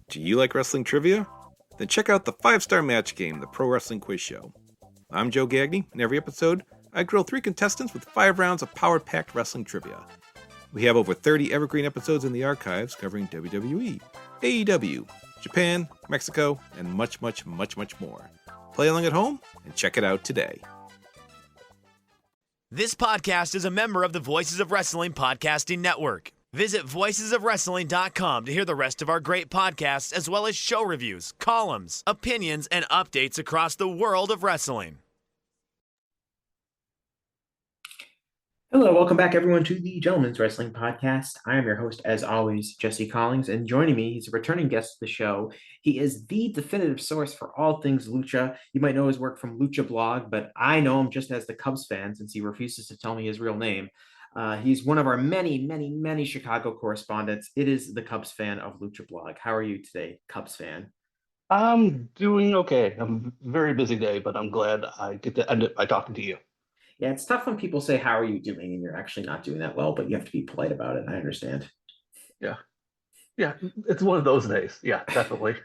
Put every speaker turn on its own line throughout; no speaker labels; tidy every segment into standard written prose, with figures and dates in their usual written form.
Do you like wrestling trivia? Then check out the 5-Star Match Game, the Pro Wrestling Quiz Show. I'm Joe Gagney, and every episode, I grill 3 contestants with 5 rounds of power-packed wrestling trivia. We have over 30 evergreen episodes in the archives covering WWE, AEW, Japan, Mexico, and much, much, much, much more. Play along at home and check it out today.
This podcast is a member of the Voices of Wrestling Podcasting Network. Visit voicesofwrestling.com to hear the rest of our great podcasts, as well as show reviews, columns, opinions, and updates across the world of wrestling.
Hello, welcome back everyone to the Gentleman's Wrestling Podcast. I am your host, as always, Jesse Collings, and joining me, he's a returning guest of the show. He is the definitive source for all things Lucha. You might know his work from Luchablog, but I know him just as the Cubs fan since he refuses to tell me his real name. He's one of our many Chicago correspondents. It is the Cubs fan of Luchablog. How are you today, Cubs fan?
I'm doing okay. I'm a very busy day, but I'm glad I get to end it by talking to you.
Yeah, it's tough when people say, how are you doing? And you're actually not doing that well, but you have to be polite about it. I understand.
Yeah, it's one of those days. Yeah, definitely.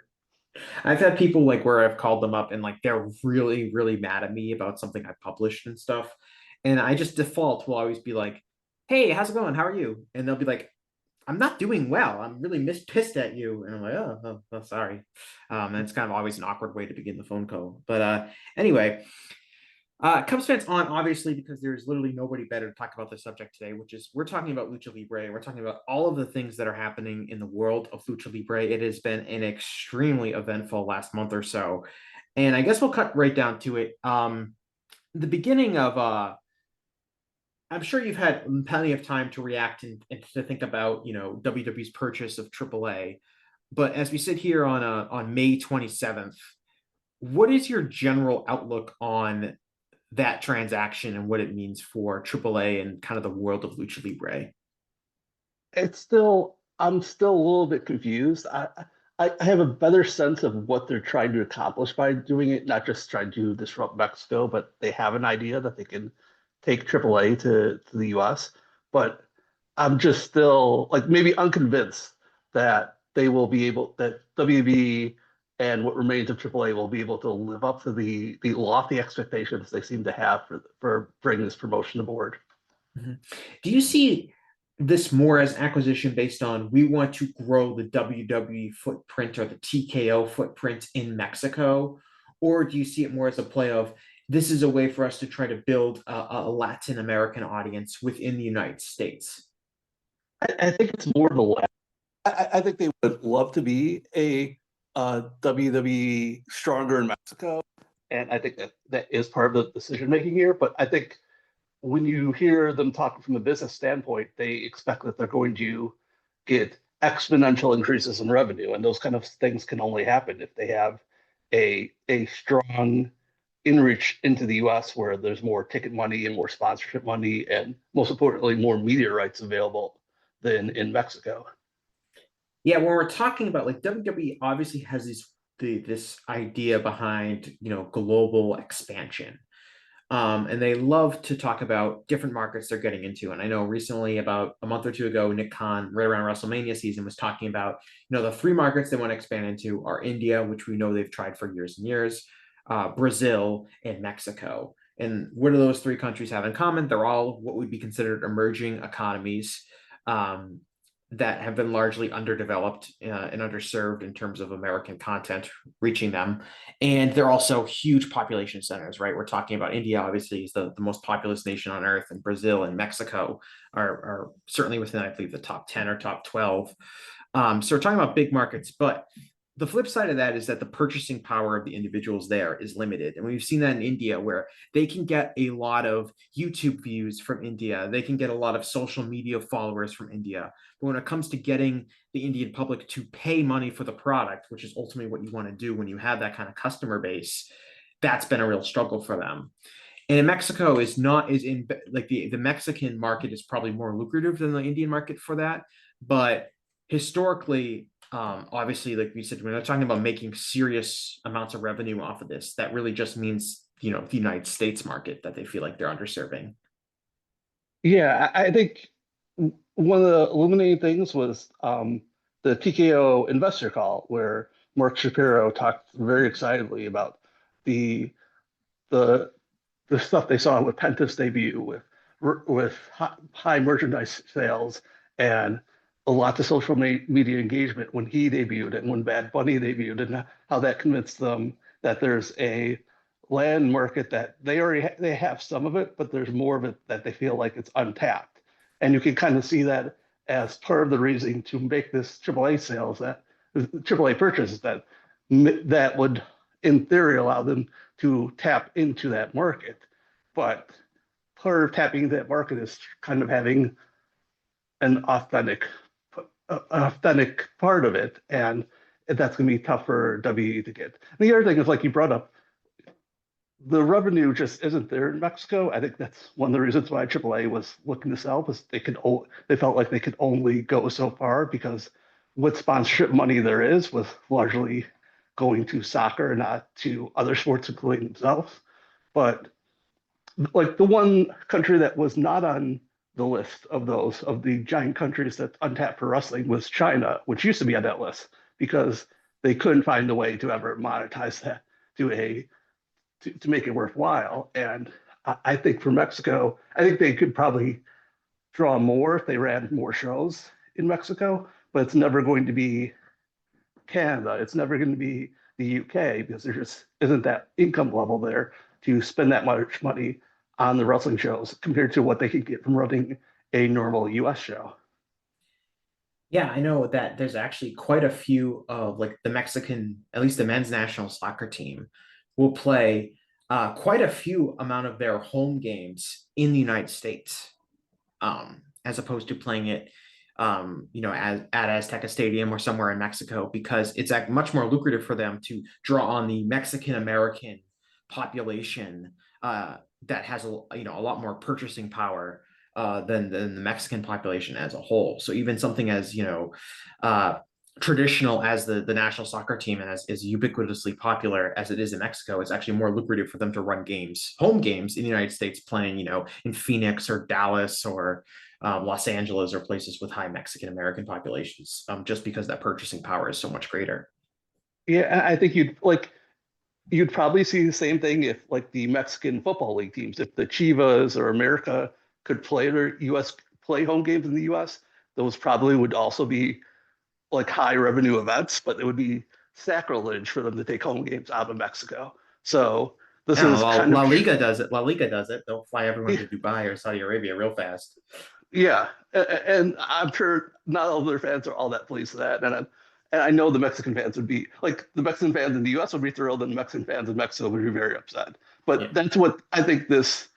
I've had people like where I've called them up and like they're really mad at me about something I published and stuff. And I just default will always be like, hey, how's it going? How are you? And they'll be like, I'm not doing well. I'm really pissed at you. And I'm like, oh, sorry. And it's kind of always an awkward way to begin the phone call. But anyway, Cubs fans on, obviously, because there's literally nobody better to talk about this subject today, which is we're talking about Lucha Libre. We're talking about all of the things that are happening in the world of Lucha Libre. It has been an extremely eventful last month or so. And I guess we'll cut right down to it. The beginning of I'm sure you've had plenty of time to react and to think about, WWE's purchase of AAA. But as we sit here on May 27th, what is your general outlook on that transaction and what it means for AAA and kind of the world of Lucha Libre?
I'm still a little bit confused. I have a better sense of what they're trying to accomplish by doing it, not just trying to disrupt Mexico, but they have an idea that they can take AAA to the US. But I'm just still like maybe unconvinced that they will be able, that WB and what remains of AAA will be able to live up to the lofty expectations they seem to have for bringing this promotion aboard.
Mm-hmm. Do you see this more as acquisition based on we want to grow the WWE footprint or the TKO footprint in Mexico? Or do you see it more as a play of this is a way for us to try to build a Latin American audience within the United States?
I think it's more the latter. I think they would love to be a WWE stronger in Mexico, and I think that is part of the decision making here. But I think when you hear them talking from a business standpoint, they expect that they're going to get exponential increases in revenue, and those kind of things can only happen if they have a strong in-reach into the US where there's more ticket money and more sponsorship money, and most importantly, more media rights available than in Mexico.
Yeah, when we're talking about like WWE obviously has this idea behind, global expansion. And they love to talk about different markets they're getting into. And I know recently, about a month or two ago, Nick Khan, right around WrestleMania season, was talking about, the 3 markets they want to expand into are India, which we know they've tried for years and years, Brazil, and Mexico. And what do those 3 countries have in common? They're all what would be considered emerging economies that have been largely underdeveloped and underserved in terms of American content reaching them. And they're also huge population centers, right? We're talking about India, obviously, is the most populous nation on earth, and Brazil and Mexico are certainly within, I believe, the top 10 or top 12. So we're talking about big markets, but the flip side of that is that the purchasing power of the individuals there is limited. And we've seen that in India, where they can get a lot of YouTube views from India. They can get a lot of social media followers from India. But when it comes to getting the Indian public to pay money for the product, which is ultimately what you want to do when you have that kind of customer base, that's been a real struggle for them. And in Mexico is in like the Mexican market is probably more lucrative than the Indian market for that. But historically, obviously, like we said, we're not talking about making serious amounts of revenue off of this. That really just means, the United States market that they feel like they're underserving.
Yeah, I think one of the illuminating things was the TKO investor call where Mark Shapiro talked very excitedly about the the the stuff they saw with Penta's debut, with high merchandise sales and a lot of social media engagement when he debuted and when Bad Bunny debuted, and how that convinced them that there's a land market that they have some of it, but there's more of it that they feel like it's untapped. And you can kind of see that as part of the reason to make this AAA sales, that AAA purchases, that would in theory allow them to tap into that market. But part of tapping into that market is kind of having an authentic part of it, and that's going to be tough for WWE to get. And the other thing is, like you brought up, the revenue just isn't there in Mexico. I think that's one of the reasons why AAA was looking to sell, was they felt like they could only go so far, because what sponsorship money there is was largely going to soccer, not to other sports, including themselves. But like the one country that was not on the list of the giant countries that's untapped for wrestling was China, which used to be on that list because they couldn't find a way to ever monetize that to make it worthwhile. And I think for Mexico, I think they could probably draw more if they ran more shows in Mexico, but it's never going to be Canada. It's never going to be the UK, because there just isn't that income level there to spend that much money on the wrestling shows compared to what they could get from running a normal US show.
Yeah, I know that there's actually quite a few of like the Mexican, at least the men's national soccer team, will play quite a few amount of their home games in the United States, as opposed to playing it, at Azteca Stadium or somewhere in Mexico, because it's much more lucrative for them to draw on the Mexican American population that has a lot more purchasing power than the Mexican population as a whole. So even something as traditional as the national soccer team, and as ubiquitously popular as it is in Mexico, it's actually more lucrative for them to run home games in the United States, playing in Phoenix or Dallas or Los Angeles, or places with high Mexican American populations, just because that purchasing power is so much greater.
Yeah, I think you'd probably see the same thing if, like, the Mexican football league teams, if the Chivas or America could play home games in the US, those probably would also be like high revenue events, but it would be sacrilege for them to take home games out of Mexico. So this is kind of
La Liga does it. La Liga does it. They'll fly everyone to Dubai or Saudi Arabia real fast.
Yeah, and I'm sure not all of their fans are all that pleased with that, and I know the Mexican fans would be like, the Mexican fans in the U.S. would be thrilled, and the Mexican fans in Mexico would be very upset. But
Yeah.
that's what I think this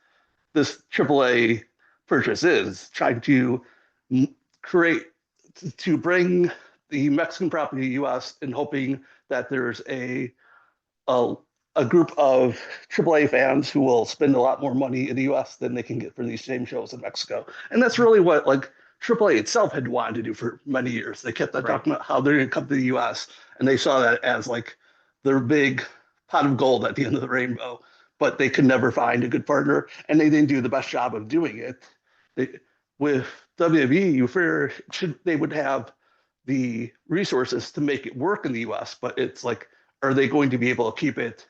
AAA purchase is, trying to create, to bring the Mexican property to the U.S. and hoping that there's a group of AAA fans who will spend a lot more money in the U.S. than they can get for these same shows in Mexico. And that's really what, like, AAA itself had wanted to do for many years. They kept talking about how they're going to come to the U.S., and they saw that as like their big pot of gold at the end of the rainbow. But they could never find a good partner, and they didn't do the best job of doing it. With WWE, you figure they would have the resources to make it work in the U.S., but it's like, are they going to be able to keep it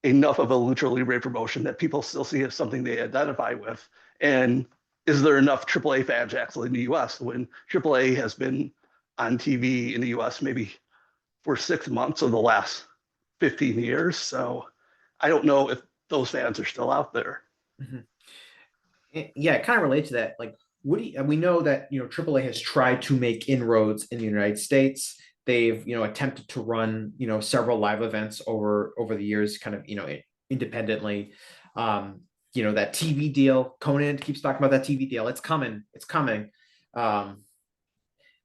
enough of a Lucha Libre promotion that people still see as something they identify with? And is there enough AAA fans actually in the US, when AAA has been on TV in the US maybe for 6 months of the last 15 years? So I don't know if those fans are still out there.
Mm-hmm. Yeah, it kind of relates to that. Like, we know that AAA has tried to make inroads in the United States. They've attempted to run several live events over the years, kind of independently. That TV deal, Conan keeps talking about that TV deal. It's coming. But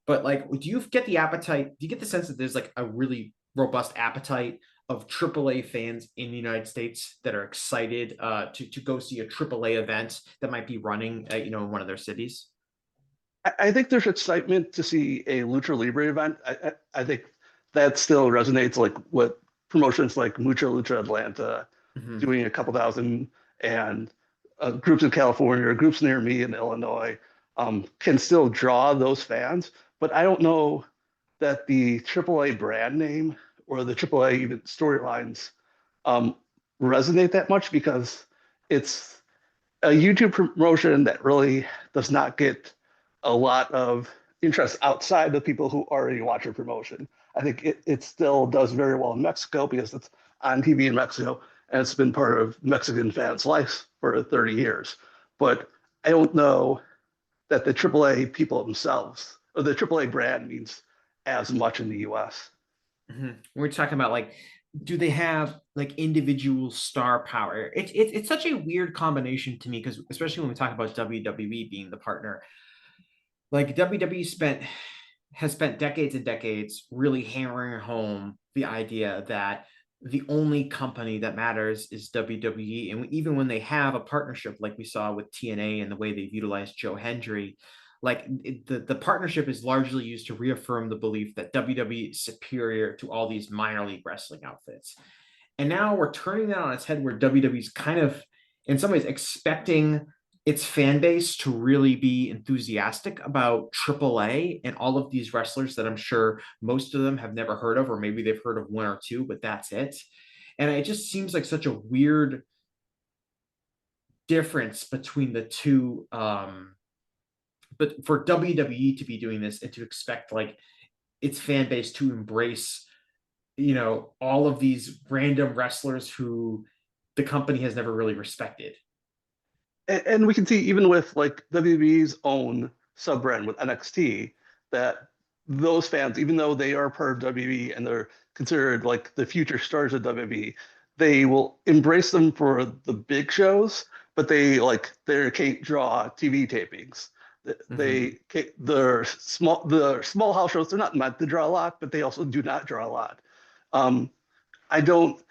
like, do you get the appetite? Do you get the sense that there's like a really robust appetite of AAA fans in the United States that are excited to go see a AAA event that might be running in one of their cities?
I think there's excitement to see a Lucha Libre event. I think that still resonates, like what promotions like Lucha Atlanta,
Mm-hmm.
doing a couple thousand, and groups in California or groups near me in Illinois can still draw those fans. But I don't know that the AAA brand name or the AAA even storylines um, resonate that much because it's a YouTube promotion that really does not get a lot of interest outside the people who already watch your promotion. I think it still does very well in Mexico because it's on TV in Mexico and it's been part of Mexican fans' lives for 30 years. But I don't know that the AAA people themselves or the AAA brand means as much in the US.
We're talking about like, do they have like individual star power? It's such a weird combination to me because especially when we talk about WWE being the partner, like WWE has spent decades and decades really hammering home the idea that the only company that matters is WWE. And even when they have a partnership like we saw with TNA and the way they've utilized Joe Hendry, like the partnership is largely used to reaffirm the belief that WWE is superior to all these minor league wrestling outfits. And now we're turning that on its head where WWE's kind of, in some ways, expecting its fan base to really be enthusiastic about AAA and all of these wrestlers that I'm sure most of them have never heard of, or maybe they've heard of one or two, but that's it. And it just seems like such a weird difference between the two. But for WWE to be doing this and to expect like its fan base to embrace, all of these random wrestlers who the company has never really respected.
And we can see even with like WWE's own sub brand with NXT that those fans, even though they are part of WWE and they're considered like the future stars of WWE, they will embrace them for the big shows, but they can't draw TV tapings. They the small house shows, they're not meant to draw a lot, but they also do not draw a lot. Um, I don't.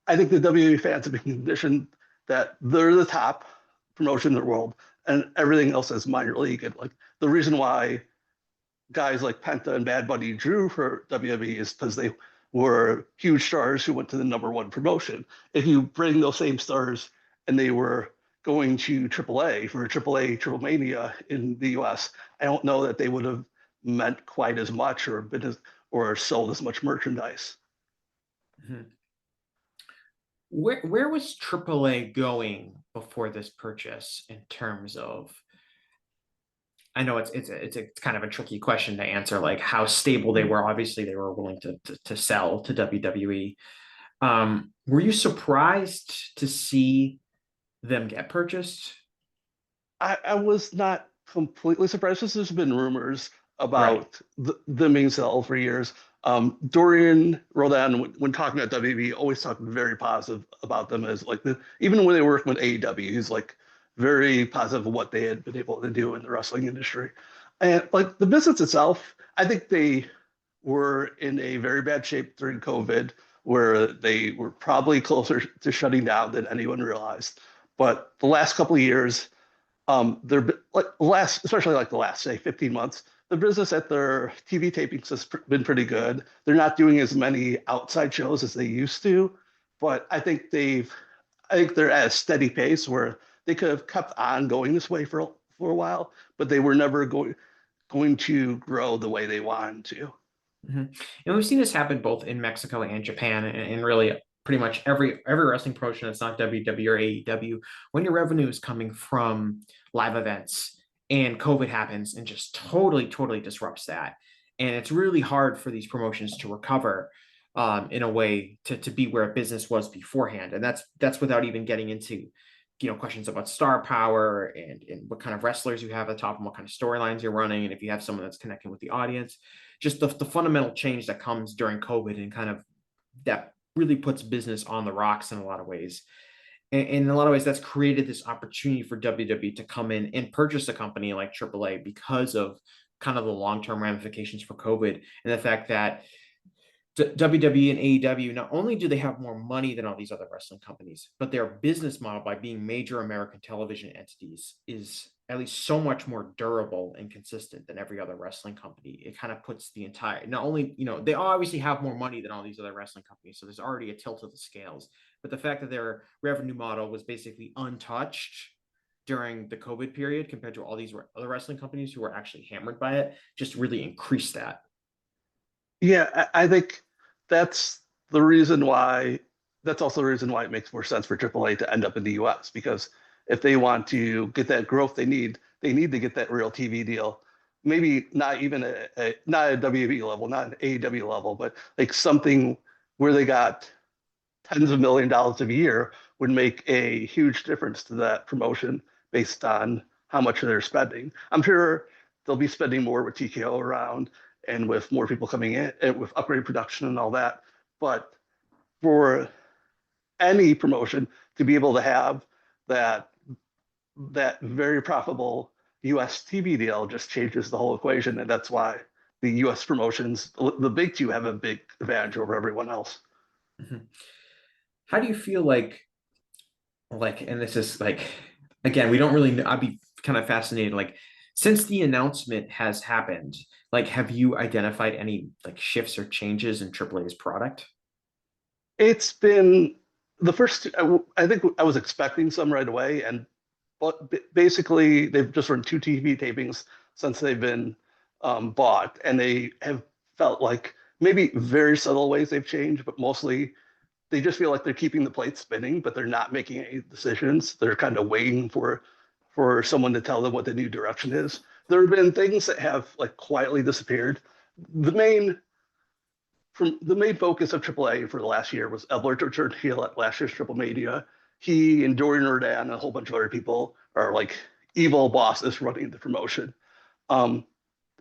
I think the WWE fans have been conditioned that they're the top promotion in the world, and everything else is minor league. And like the reason why guys like Penta and Bad Bunny drew for WWE is because they were huge stars who went to the number one promotion. If you bring those same stars and they were going to AAA for AAA Triple Mania in the US, I don't know that they would have meant quite as much or sold as much merchandise.
Mm-hmm. Where was AAA going before this purchase in terms of? I know it's kind of a tricky question to answer, like how stable they were. Obviously, they were willing to sell to WWE. Were you surprised to see them get purchased?
I was not completely surprised because there's been rumors
Right.
about them being sold for years. Dorian Rodan, when talking about WWE, always talked very positive about them as like even when they were working with AEW, he's like very positive of what they had been able to do in the wrestling industry. And like the business itself, I think they were in a very bad shape during COVID, where they were probably closer to shutting down than anyone realized. But the last couple of years, they're like especially like the last say 15 months, the business at their TV tapings has been pretty good. They're not doing as many outside shows as they used to, but I think they're at a steady pace where they could have kept on going this way for a while, but they were never going to grow the way they wanted to.
Mm-hmm. And we've seen this happen both in Mexico and Japan, and really pretty much every wrestling promotion that's not WWE or AEW. When your revenue is coming from live events and COVID happens and just totally disrupts that, and it's really hard for these promotions to recover in a way to be where a business was beforehand, and that's without even getting into questions about star power and what kind of wrestlers you have at the top and what kind of storylines you're running, and if you have someone that's connecting with the audience, just the fundamental change that comes during COVID and kind of that really puts business on the rocks in a lot of ways. And in a lot of ways, that's created this opportunity for WWE to come in and purchase a company like AAA because of kind of the long-term ramifications for COVID and the fact that WWE and AEW, not only do they have more money than all these other wrestling companies, but their business model by being major American television entities is at least so much more durable and consistent than every other wrestling company. It kind of puts the entire, not only, they obviously have more money than all these other wrestling companies. So there's already a tilt of the scales, but the fact that their revenue model was basically untouched during the COVID period compared to all these other wrestling companies who were actually hammered by it just really increased that.
Yeah, I think that's the reason why. That's also the reason why it makes more sense for AAA to end up in the U.S. because if they want to get that growth they need to get that real TV deal. Maybe not even not a WWE level, not an AEW level, but like something where they got tens of $1 millions a year would make a huge difference to that promotion based on how much they're spending. I'm sure they'll be spending more with TKO around and with more people coming in and with upgrade production and all that. But for any promotion to be able to have that very profitable US TV deal just changes the whole equation. And that's why the US promotions, the big two, have a big advantage over everyone else.
Mhm. How do you feel and this is again, we don't really know, I'd be kind of fascinated, since the announcement has happened, have you identified any shifts or changes in AAA's product?
It's been the first. I think I was expecting some right away, and but basically they've just run two TV tapings since they've been bought, and they have felt like maybe very subtle ways they've changed, but mostly they just feel like they're keeping the plate spinning, but they're not making any decisions. They're kind of waiting for someone to tell them what the new direction is. There have been things that have like quietly disappeared. The main from the main focus of AAA for the last year was Alberto turned heel at last year's Triple Mania. He and Dorian Ordan and a whole bunch of other people are like evil bosses running the promotion. Um,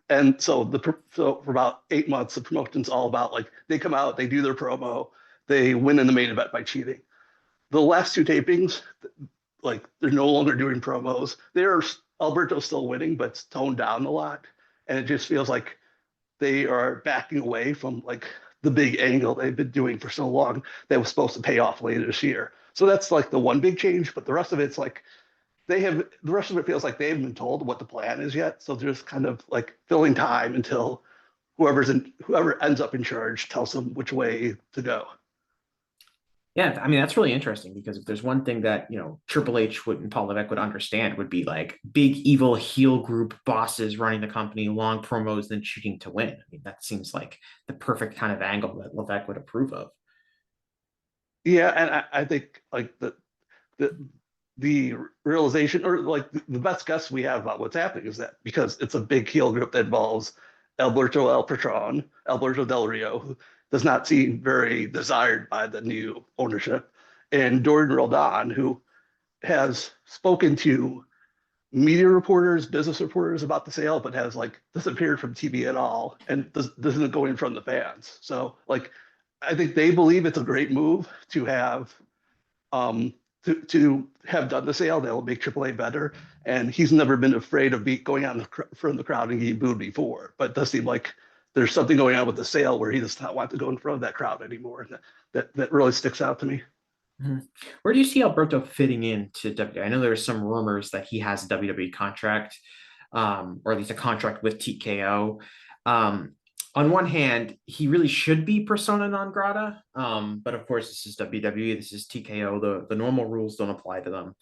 and so for about 8 months, the promotion's all about like they come out, they do their promo, they win in the main event by cheating. The last two tapings, like they're no longer doing promos. They're Alberto's still winning, but it's toned down a lot, and it just feels like they are backing away from like the big angle they've been doing for so long that was supposed to pay off later this year. So that's like the one big change, but the rest of it's like the rest of it feels like they haven't been told what the plan is yet. So they're just kind of like filling time until whoever ends up in charge tells them which way to go.
Yeah, I mean that's really interesting because if there's one thing that Triple H would and Paul Levesque would understand would be like big evil heel group bosses running the company, long promos, then shooting to win. I mean that seems like the perfect kind of angle that Levesque would approve of.
Yeah, and I think like the the realization or like the best guess we have about what's happening is that because it's a big heel group that involves Alberto El Patron, Alberto Del Rio, who does not seem very desired by the new ownership, and Dorian Roldan, who has spoken to media reporters, business reporters about the sale, but has like disappeared from TV at all and isn't going from the fans. So like I think they believe it's a great move to have um, to have done the sale. That'll make AAA better. And he's never been afraid of going out in front of the crowd and getting booed before. But it does seem like there's something going on with the sale where he does not want to go in front of that crowd anymore. That really sticks out to me.
Mhm. Where do you see Alberto fitting into WWE? I know there were some rumors that he has a WWE contract, or at least a contract with TKO. Um, on one hand, he really should be persona non grata, but of course, this is WWE, this is TKO. The normal rules don't apply to them.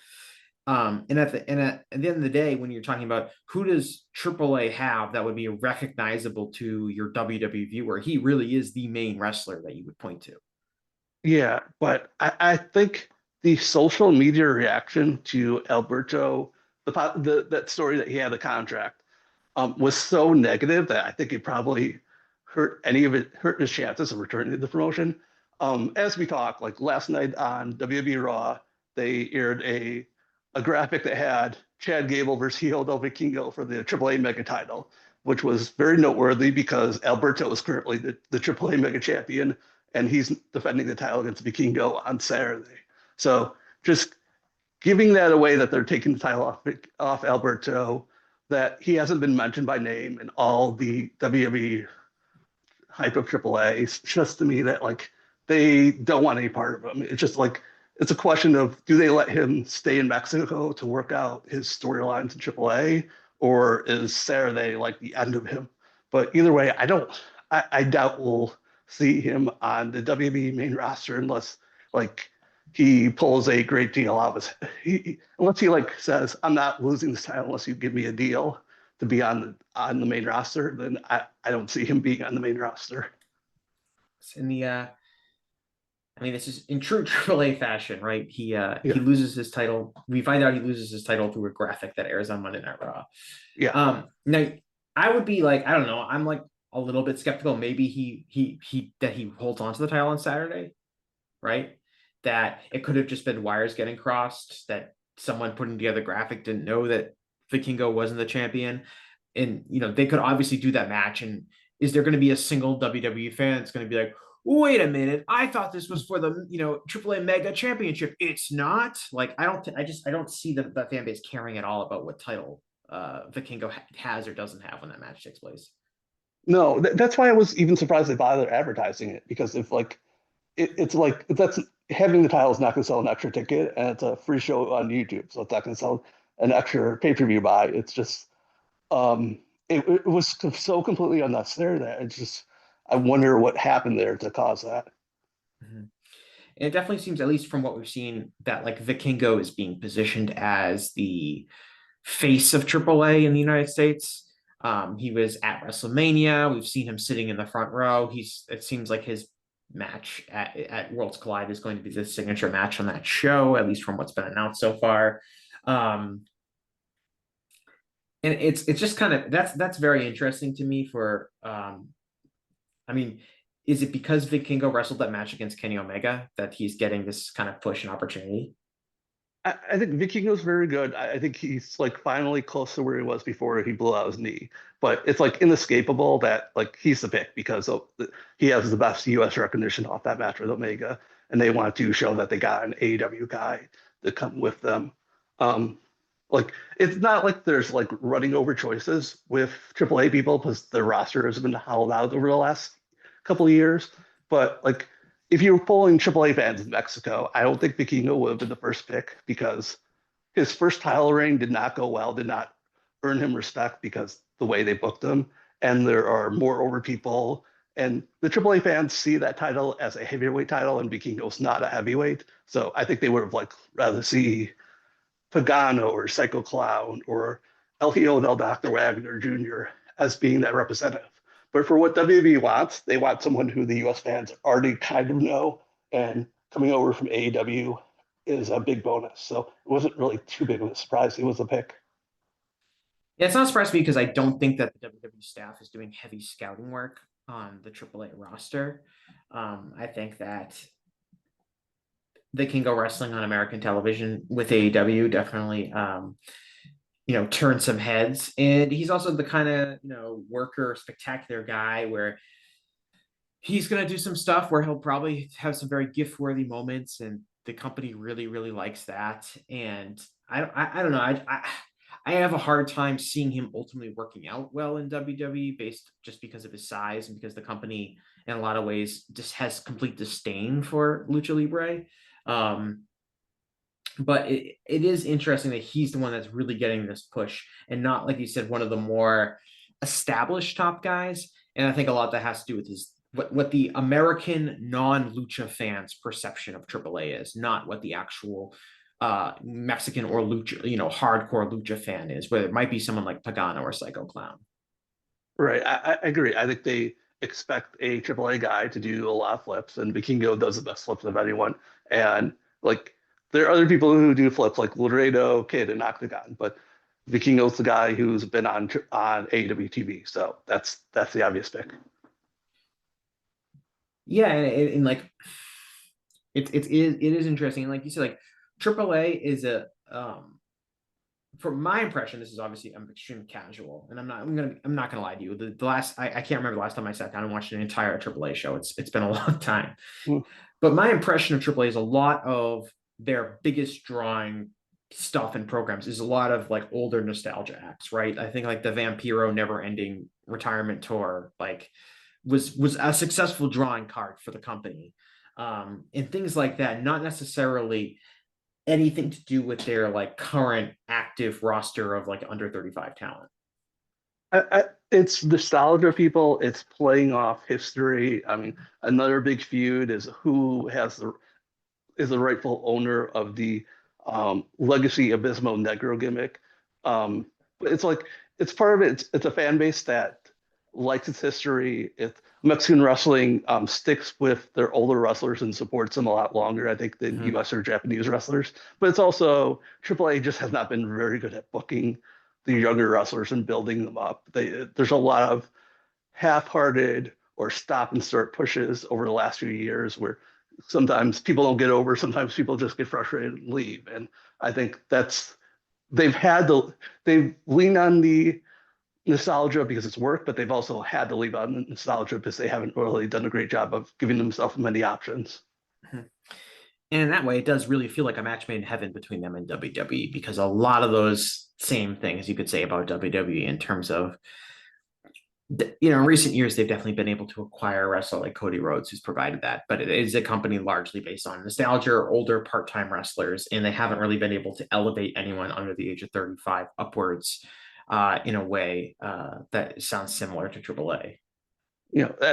At the end of the day, when you're talking about who does AAA have that would be recognizable to your WWE viewer, he really is the main wrestler that you would point to.
Yeah, but I think the social media reaction to Alberto, that story that he had a contract, was so negative that I think it probably hurt his chances of returning to the promotion. As we talk, like last night on WWE Raw, they aired a graphic that had Chad Gable versus Hijo Vikingo for the AAA Mega title, which was very noteworthy because Alberto is currently the AAA Mega champion, and he's defending the title against Vikingo on Saturday. So just giving that away that they're taking the title off Alberto, that he hasn't been mentioned by name in all the WWE hype of AAA. It's just to me that like they don't want any part of him. It's just like it's a question of do they let him stay in Mexico to work out his storylines in AAA, or is Saturday like the end of him? But either way, I doubt we'll see him on the WWE main roster unless like he pulls a great deal out of unless he like says I'm not losing this title unless you give me a deal to be on the main roster, then I don't see him being on the main roster.
in the I mean, this is in true AAA fashion, right? He
Yeah.
loses his title. We find out he loses his title through a graphic that airs on Monday Night Raw.
Yeah.
Now I would be like, I don't know, I'm like a little bit skeptical. Maybe he holds on to the title on Saturday, right? That it could have just been wires getting crossed, that someone putting together graphic didn't know that Vikingo wasn't the champion. And they could obviously do that match. And is there going to be a single WWE fan that's going to be like, wait a minute, I thought this was for the AAA Mega Championship? It's not. Like, I don't see the fan base caring at all about what title Vikingo has or doesn't have when that match takes place.
No, that's why I was even surprised they bothered advertising it, because if like it's like that's having the title is not going to sell an extra ticket, and it's a free show on YouTube, so it's not going to sell an extra pay-per-view buy. It's just it was so completely unnecessary that it's just I wonder what happened there to cause that.
Mm-hmm. And it definitely seems, at least from what we've seen, that like Vikingo is being positioned as the face of AAA in the United States. He was at WrestleMania. We've seen him sitting in the front row. It seems like his match at Worlds Collide is going to be the signature match on that show, at least from what's been announced so far. And it's just kind of that's very interesting to me. I mean, is it because Vikingo wrestled that match against Kenny Omega that he's getting this kind of push and opportunity?
I think Vikingo's very good. I think he's like finally close to where he was before he blew out his knee. But it's like inescapable that like he's the pick because he has the best US recognition off that match with Omega, and they want to show that they got an AEW guy to come with them. Like it's not like there's like running over choices with AAA people because the roster has been hollowed out over the last couple of years. But like if you were polling AAA fans in Mexico, I don't think Vikingo would have been the first pick because his first title reign did not go well, did not earn him respect because the way they booked him. And there are more over people. And the AAA fans see that title as a heavyweight title, and Vikingo's not a heavyweight. So I think they would have like rather see Pagano or Psycho Clown or El Hijo del Dr. Wagner Jr. as being that representative. But for what WWE wants, they want someone who the US fans already kind of know, and coming over from AEW is a big bonus. So it wasn't really too big of a surprise. He was a pick.
Yeah, it's not surprising me because I don't think that the WWE staff is doing heavy scouting work on the AAA roster. I think that Vikingo wrestling on American television with AEW definitely turn some heads. And he's also the kind of worker, spectacular guy where he's going to do some stuff where he'll probably have some very gift worthy moments, and the company really, really likes that. And I don't know. I have a hard time seeing him ultimately working out well in WWE just because of his size and because the company in a lot of ways just has complete disdain for Lucha Libre. But it is interesting that he's the one that's really getting this push and not, like you said, one of the more established top guys. And I think a lot of that has to do with his what the American non-Lucha fans' perception of AAA is, not what the actual Mexican or Lucha, hardcore Lucha fan is, where it might be someone like Pagano or Psycho Clown.
Right. I agree. I think they expect a AAA guy to do a lot of flips, and Vikingo does the best flips of anyone. And like there are other people who do flips like Laredo, Kid, and Octagon, but Vikingo's the guy who's been on AEW TV. So that's the obvious pick.
Yeah, and like it is interesting. And like you said, like AAA is from my impression, this is obviously I'm extremely casual, and I'm not gonna lie to you. The last I can't remember the last time I sat down and watched an entire AAA show. It's been a long time. But my impression of AAA is a lot of their biggest drawing stuff and programs is a lot of like older nostalgia acts, right? I think like the Vampiro Never Ending Retirement Tour like was a successful drawing card for the company, and things like that. Not necessarily anything to do with their like current active roster of like under 35 talent.
It's nostalgia, people. It's playing off history. I mean, another big feud is who is the rightful owner of the Legacy Abismo Negro gimmick. But it's like it's part of it. It's a fan base that likes its history. Mexican wrestling sticks with their older wrestlers and supports them a lot longer, I think, than US or Japanese wrestlers. But it's also AAA just has not been very good at booking the younger wrestlers and building them up. There's a lot of half-hearted or stop and start pushes over the last few years where sometimes people don't get over, sometimes people just get frustrated and leave. And I think they've leaned on the nostalgia because it's worked, but they've also had to leave on the nostalgia because they haven't really done a great job of giving themselves many options.
And in that way, it does really feel like a match made in heaven between them and WWE, because a lot of those same things you could say about WWE in terms of, in recent years, they've definitely been able to acquire a wrestler like Cody Rhodes, who's provided that. But it is a company largely based on nostalgia or older part-time wrestlers, and they haven't really been able to elevate anyone under the age of 35 upwards in a way that sounds similar to AAA.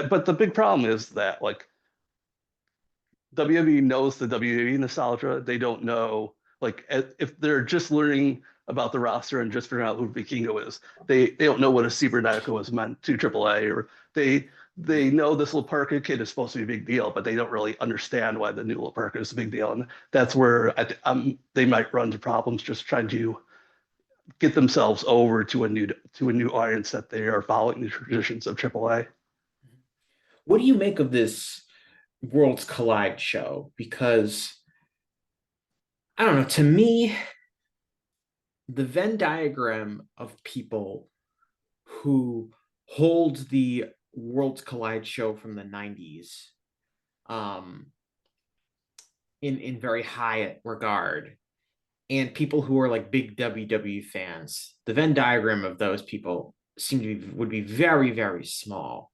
But the big problem is that like WWE knows the WWE nostalgia. They don't know, like, if they're just learning about the roster and just figuring out who Vikingo is, they don't know what a Cibernetico was meant to AAA, or they know this Laparca kid is supposed to be a big deal, but they don't really understand why the new Laparca is a big deal, and that's where they might run into problems just trying to get themselves over to a new audience that they are following the traditions of AAA.
What do you make of this Worlds Collide show? Because I don't know, to me, the Venn diagram of people who hold the Worlds Collide show from the 90s in very high regard, and people who are like big WWE fans, the Venn diagram of those people would be very, very small.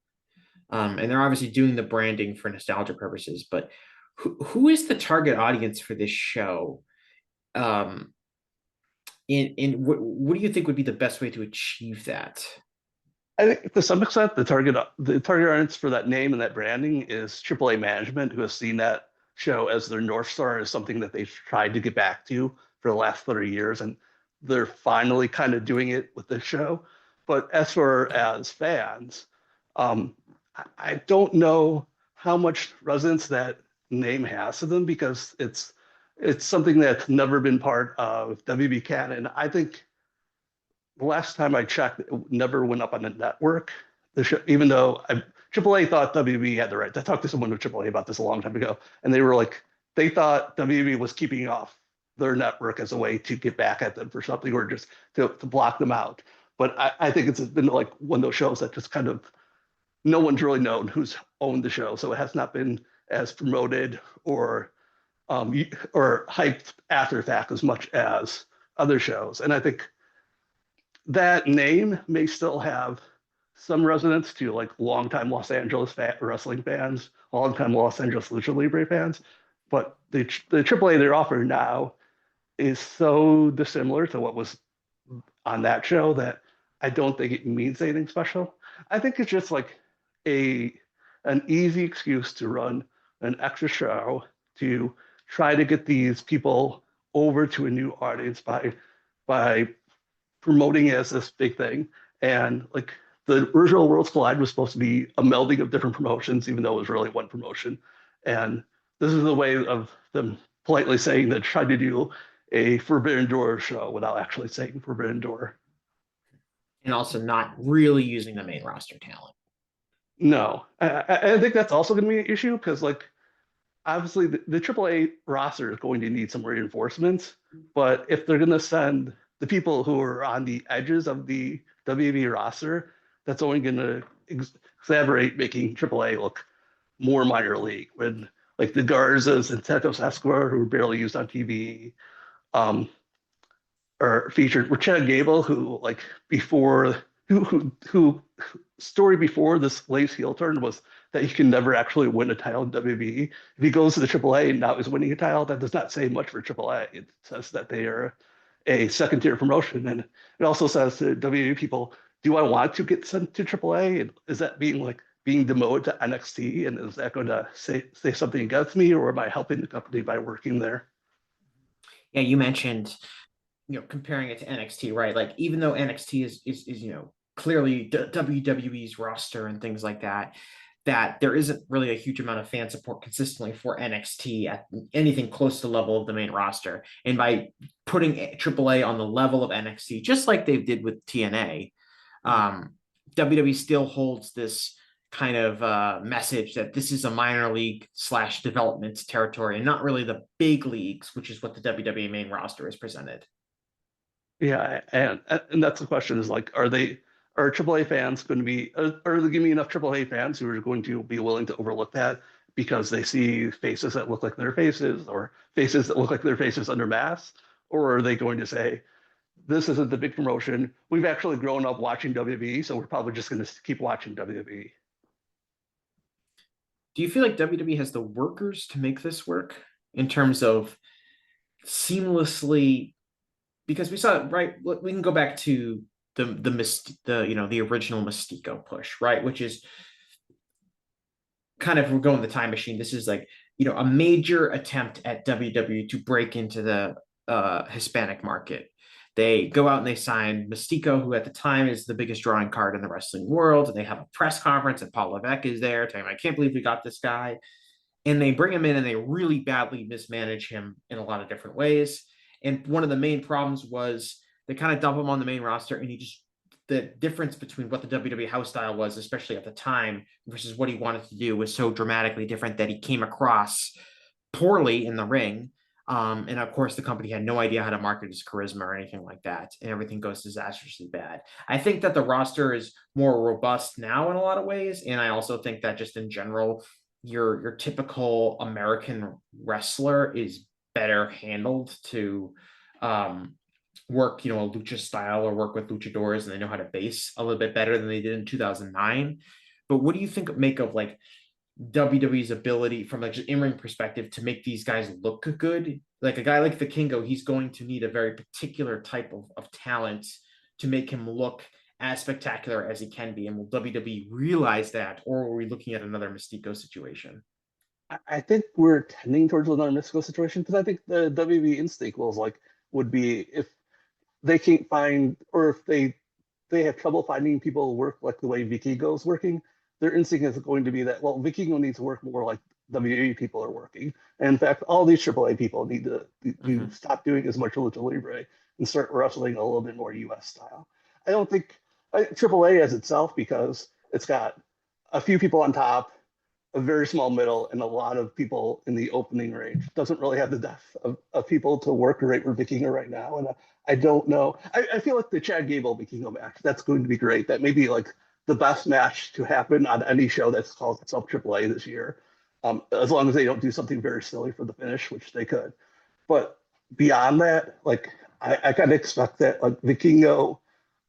And they're obviously doing the branding for nostalgia purposes, but who is the target audience for this show? What do you think would be the best way to achieve that?
I think to some extent the target audience for that name and that branding is AAA management, who has seen that show as their North Star, as something that they've tried to get back to for the last 30 years, and they're finally kind of doing it with this show. But as far as fans, I don't know how much resonance that name has to them, because it's something that's never been part of WB canon. I think the last time I checked, it never went up on the network. The show, even though AAA thought WB had the right. I talked to someone with AAA about this a long time ago, and they were like, they thought WB was keeping off their network as a way to get back at them for something, or just to block them out. But I think it's been like one of those shows that just kind of, no one's really known who's owned the show, so it has not been as promoted or hyped after the fact as much as other shows. And I think that name may still have some resonance to like longtime Los Angeles wrestling fans, longtime Los Angeles Lucha Libre fans, but the AAA they're offering now is so dissimilar to what was on that show that I don't think it means anything special. I think it's just like an easy excuse to run an extra show to try to get these people over to a new audience by promoting it as this big thing. And like the original Worlds Collide was supposed to be a melding of different promotions, even though it was really one promotion. And this is a way of them politely saying that tried to do a Forbidden Door show without actually saying Forbidden Door.
And also not really using the main roster talent.
No, I think that's also going to be an issue, because like obviously the AAA roster is going to need some reinforcements, but if they're going to send the people who are on the edges of the WB roster, that's only going to exaggerate making AAA look more minor league, when like the Garzas and Santos Escobar, who were barely used on TV, are featured. With Chad Gable, who like who story before this latest heel turn was that he can never actually win a title in WB. If he goes to the AAA and now is winning a title, that does not say much for AAA. It says that they are a second tier promotion, and it also says to WB people, do I want to get sent to AAA? And is that being demoted to NXT? And is that going to say something against me, or am I helping the company by working there?
Yeah, you mentioned, comparing it to NXT, right? Like, even though NXT is clearly WWE's roster and things like that, that there isn't really a huge amount of fan support consistently for NXT at anything close to the level of the main roster. And by putting AAA on the level of NXT, just like they did with TNA, WWE still holds this kind of message that this is a minor league / development territory and not really the big leagues, which is what the WWE main roster is presented.
Yeah, and that's the question is like, are AAA fans going to be, are there going to be enough AAA fans who are going to be willing to overlook that because they see faces that look like their faces or faces that look like their faces under masks? Or are they going to say, this isn't the big promotion. We've actually grown up watching WWE, so we're probably just going to keep watching WWE.
Do you feel like WWE has the workers to make this work in terms of seamlessly? Because we saw, right, we can go back to the original Mystico push, right, which is kind of, we're going the time machine. This is like, a major attempt at WWE to break into the Hispanic market. They go out and they sign Mystico, who at the time is the biggest drawing card in the wrestling world. And they have a press conference, and Paul Levesque is there telling him, I can't believe we got this guy. And they bring him in and they really badly mismanage him in a lot of different ways. And one of the main problems was they kind of dump him on the main roster, and the difference between what the WWE house style was, especially at the time, versus what he wanted to do was so dramatically different that he came across poorly in the ring. And of course, the company had no idea how to market his charisma or anything like that, and everything goes disastrously bad. I think that the roster is more robust now in a lot of ways, and I also think that just in general, your typical American wrestler is better handled to work, a lucha style or work with luchadors, and they know how to base a little bit better than they did in 2009. But what do you make of like WWE's ability from like just in-ring perspective to make these guys look good? Like a guy like the Kingo, he's going to need a very particular type of talent to make him look as spectacular as he can be. And will WWE realize that, or are we looking at another Mystico situation?
I think we're tending towards another Mystico situation because I think the WWE instinct would be if they can't find, or if they have trouble finding people who work like the way Vikingo is working, their instinct is going to be that, well, Vikingo needs to work more like WWE people are working. And in fact, all these AAA people need to stop doing as much Lucha Libre and start wrestling a little bit more US style. I don't think AAA as itself, because it's got a few people on top, a very small middle, and a lot of people in the opening range. Doesn't really have the depth of people to work right with Vikingo right now. And I don't know. I feel like the Chad Gable Vikingo match, that's going to be great. That may be like the best match to happen on any show that's called itself AAA this year. As long as they don't do something very silly for the finish, which they could. But beyond that, like I kind of expect that like Vikingo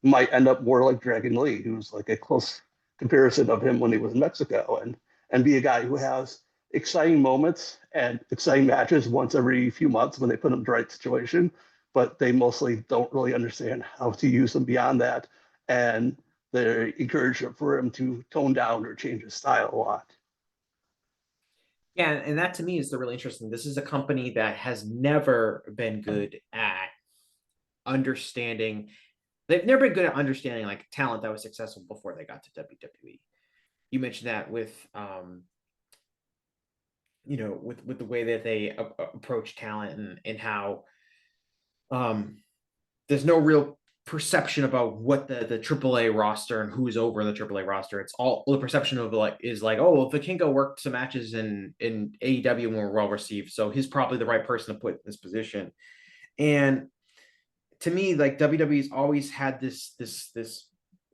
might end up more like Dragon Lee, who's like a close comparison of him when he was in Mexico, and be a guy who has exciting moments and exciting matches once every few months when they put him in the right situation, but they mostly don't really understand how to use him beyond that. And they're encouraged for him to tone down or change his style a lot.
Yeah, and that to me is the really interesting. This is a company that has never been good at understanding. They've never been good at understanding like talent that was successful before they got to WWE. You mentioned that with with the way that they approach talent and how there's no real perception about what the AAA roster and who's over the AAA roster. It's all the perception of is like, oh, well, Vikingo worked some matches in AEW and were well received, so he's probably the right person to put in this position. And to me, like WWE's always had this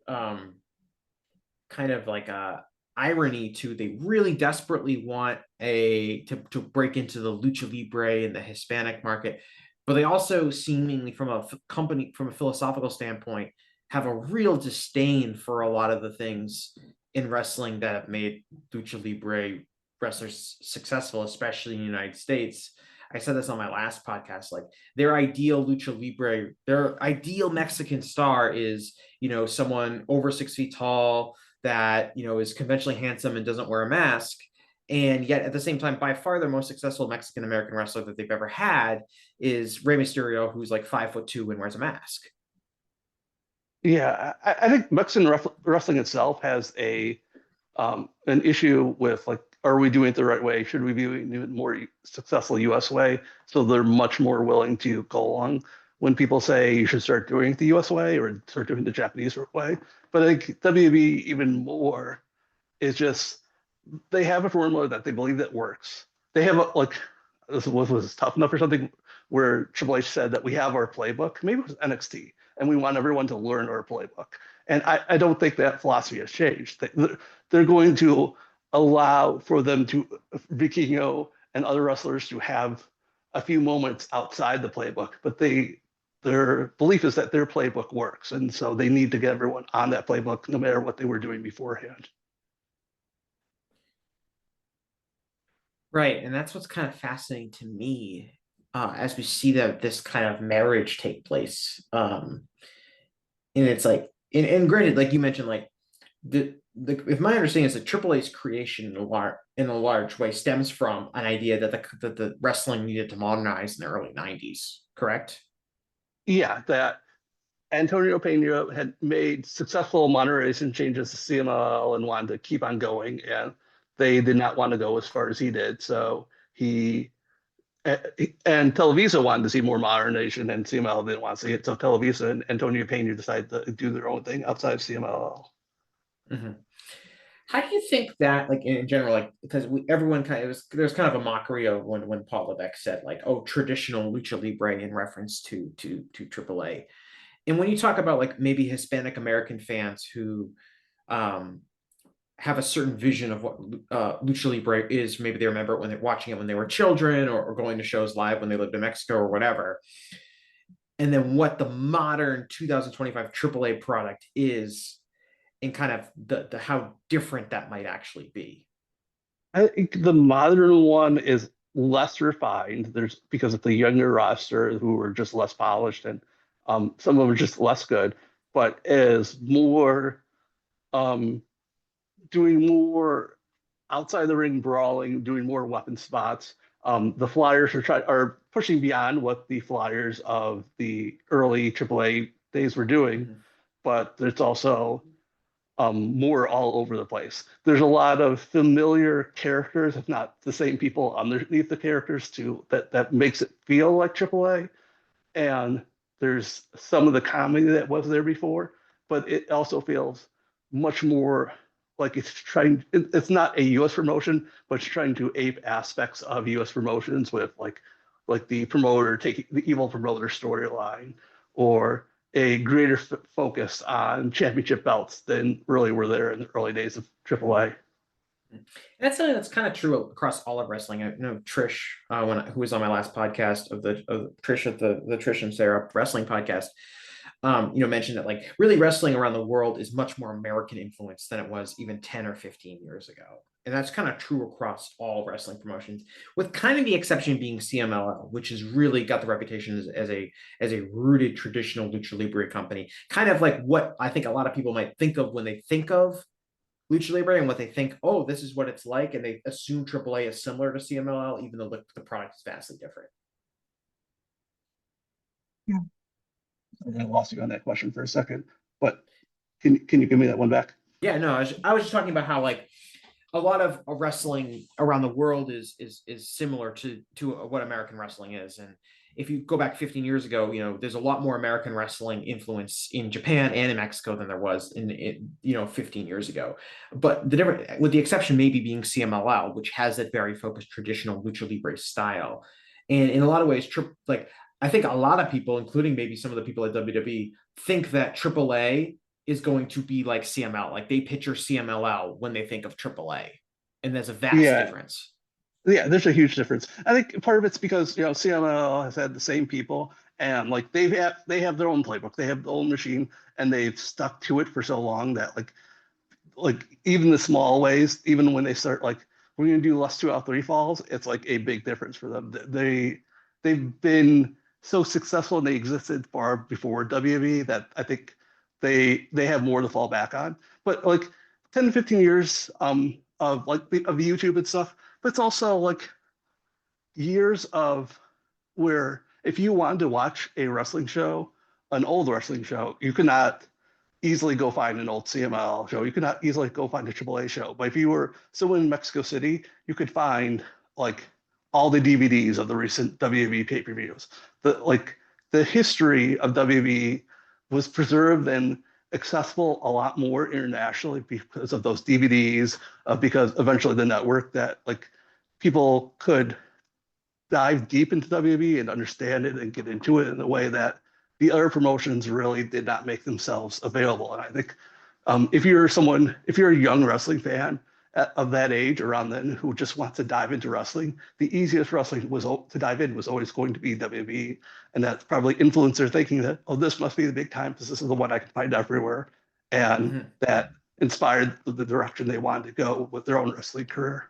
kind of like a irony to, they really desperately want to break into the Lucha Libre and the Hispanic market, but they also seemingly from a philosophical standpoint have a real disdain for a lot of the things in wrestling that have made Lucha Libre wrestlers successful, especially in the United States. I said this on my last podcast, like their ideal Lucha Libre, their ideal Mexican star is, someone over 6 feet tall that, is conventionally handsome and doesn't wear a mask. And yet at the same time, by far the most successful Mexican-American wrestler that they've ever had is Rey Mysterio, who's like 5'2" and wears a mask.
Yeah, I think Mexican wrestling itself has a an issue with like, are we doing it the right way? Should we be doing it more successful US way? So they're much more willing to go along when people say you should start doing it the US way or start doing it the Japanese way. But I think WB even more is just they have a formula that they believe that works. They have a, like this was tough enough or something where Triple H said that we have our playbook. Maybe it was NXT, and we want everyone to learn our playbook. And I don't think that philosophy has changed. They're going to allow for them to Vikingo and other wrestlers to have a few moments outside the playbook, but their belief is that their playbook works, and so they need to get everyone on that playbook no matter what they were doing beforehand.
Right, and that's what's kind of fascinating to me as we see that this kind of marriage take place. And it's like, and granted, like you mentioned, like if my understanding is that AAA's creation in a large way stems from an idea that the wrestling needed to modernize in the early '90s, correct?
Yeah, that Antonio Pena had made successful modernization changes to CMLL and wanted to keep on going, and they did not want to go as far as he did. So he and Televisa wanted to see more modernization, and CMLL didn't want to see it. So Televisa and Antonio Pena decided to do their own thing outside of CMLL.
Mm-hmm. How do you think that, like in general, like because everyone kind of there's kind of a mockery of when Paul Levesque said like, oh, traditional lucha libre in reference to AAA, and when you talk about like maybe Hispanic American fans who um, have a certain vision of what lucha libre is, maybe they remember it when they're watching it when they were children or going to shows live when they lived in Mexico or whatever, and then what the modern 2025 AAA product is and kind of the how different that might actually be.
I think the modern one is less refined. There's because of the younger roster who are just less polished, and some of them are just less good, but is more um, doing more outside the ring brawling, doing more weapon spots. The Flyers are pushing beyond what the Flyers of the early AAA days were doing,
Mm-hmm.
but it's also more all over the place. There's a lot of familiar characters, if not the same people underneath the characters, too, that makes it feel like AAA. And there's some of the comedy that was there before, but it also feels much more like it's not a US promotion, but it's trying to ape aspects of US promotions with like the promoter taking the evil promoter storyline or a greater focus on championship belts than really were there in the early days of AAA.
And that's something that's kind of true across all of wrestling. I know Trish, who was on my last podcast of Trish at the Trish and Sarah wrestling podcast, mentioned that like really wrestling around the world is much more American influence than it was even 10 or 15 years ago. And that's kind of true across all wrestling promotions, with kind of the exception being CMLL, which has really got the reputation as a rooted traditional lucha libre company, kind of like what I think a lot of people might think of when they think of lucha libre and what they think, oh, this is what it's like, and they assume AAA is similar to CMLL, even though the product is vastly different.
Yeah. I lost you on that question for a second, but can you give me that one back?
Yeah, no, I was just talking about how like a lot of wrestling around the world is similar to what American wrestling is. And if you go back 15 years ago, there's a lot more American wrestling influence in Japan and in Mexico than there was in 15 years ago. But the different, with the exception maybe being CMLL, which has that very focused traditional lucha libre style. And in a lot of ways, like I think a lot of people, including maybe some of the people at WWE, think that AAA is going to be like CML. Like they picture CMLL when they think of AAA, and there's a vast difference.
Yeah, there's a huge difference. I think part of it's because CML has had the same people, and like they have their own playbook, they have their own machine, and they've stuck to it for so long that like even the small ways, even when they start like we're gonna do less 2 out 3 falls, it's like a big difference for them. They've been so successful and they existed far before WWE that I think they have more to fall back on. But like 10 to 15 years of like of YouTube and stuff, but it's also like years of where if you wanted to watch a wrestling show, an old wrestling show, you could not easily go find an old CMLL show. You could not easily go find a AAA show. But if you were someone in Mexico City, you could find like all the DVDs of the recent WWE pay-per-views. The history of WWE was preserved and accessible a lot more internationally because of those DVDs, because eventually the network that like people could dive deep into WWE and understand it and get into it in a way that the other promotions really did not make themselves available. And I think if you're a young wrestling fan of that age around then who just wants to dive into wrestling, the easiest wrestling to dive in was always going to be WWE. And that's probably influenced their thinking that, oh, this must be the big time because this is the one I can find everywhere. And that inspired the direction they wanted to go with their own wrestling career.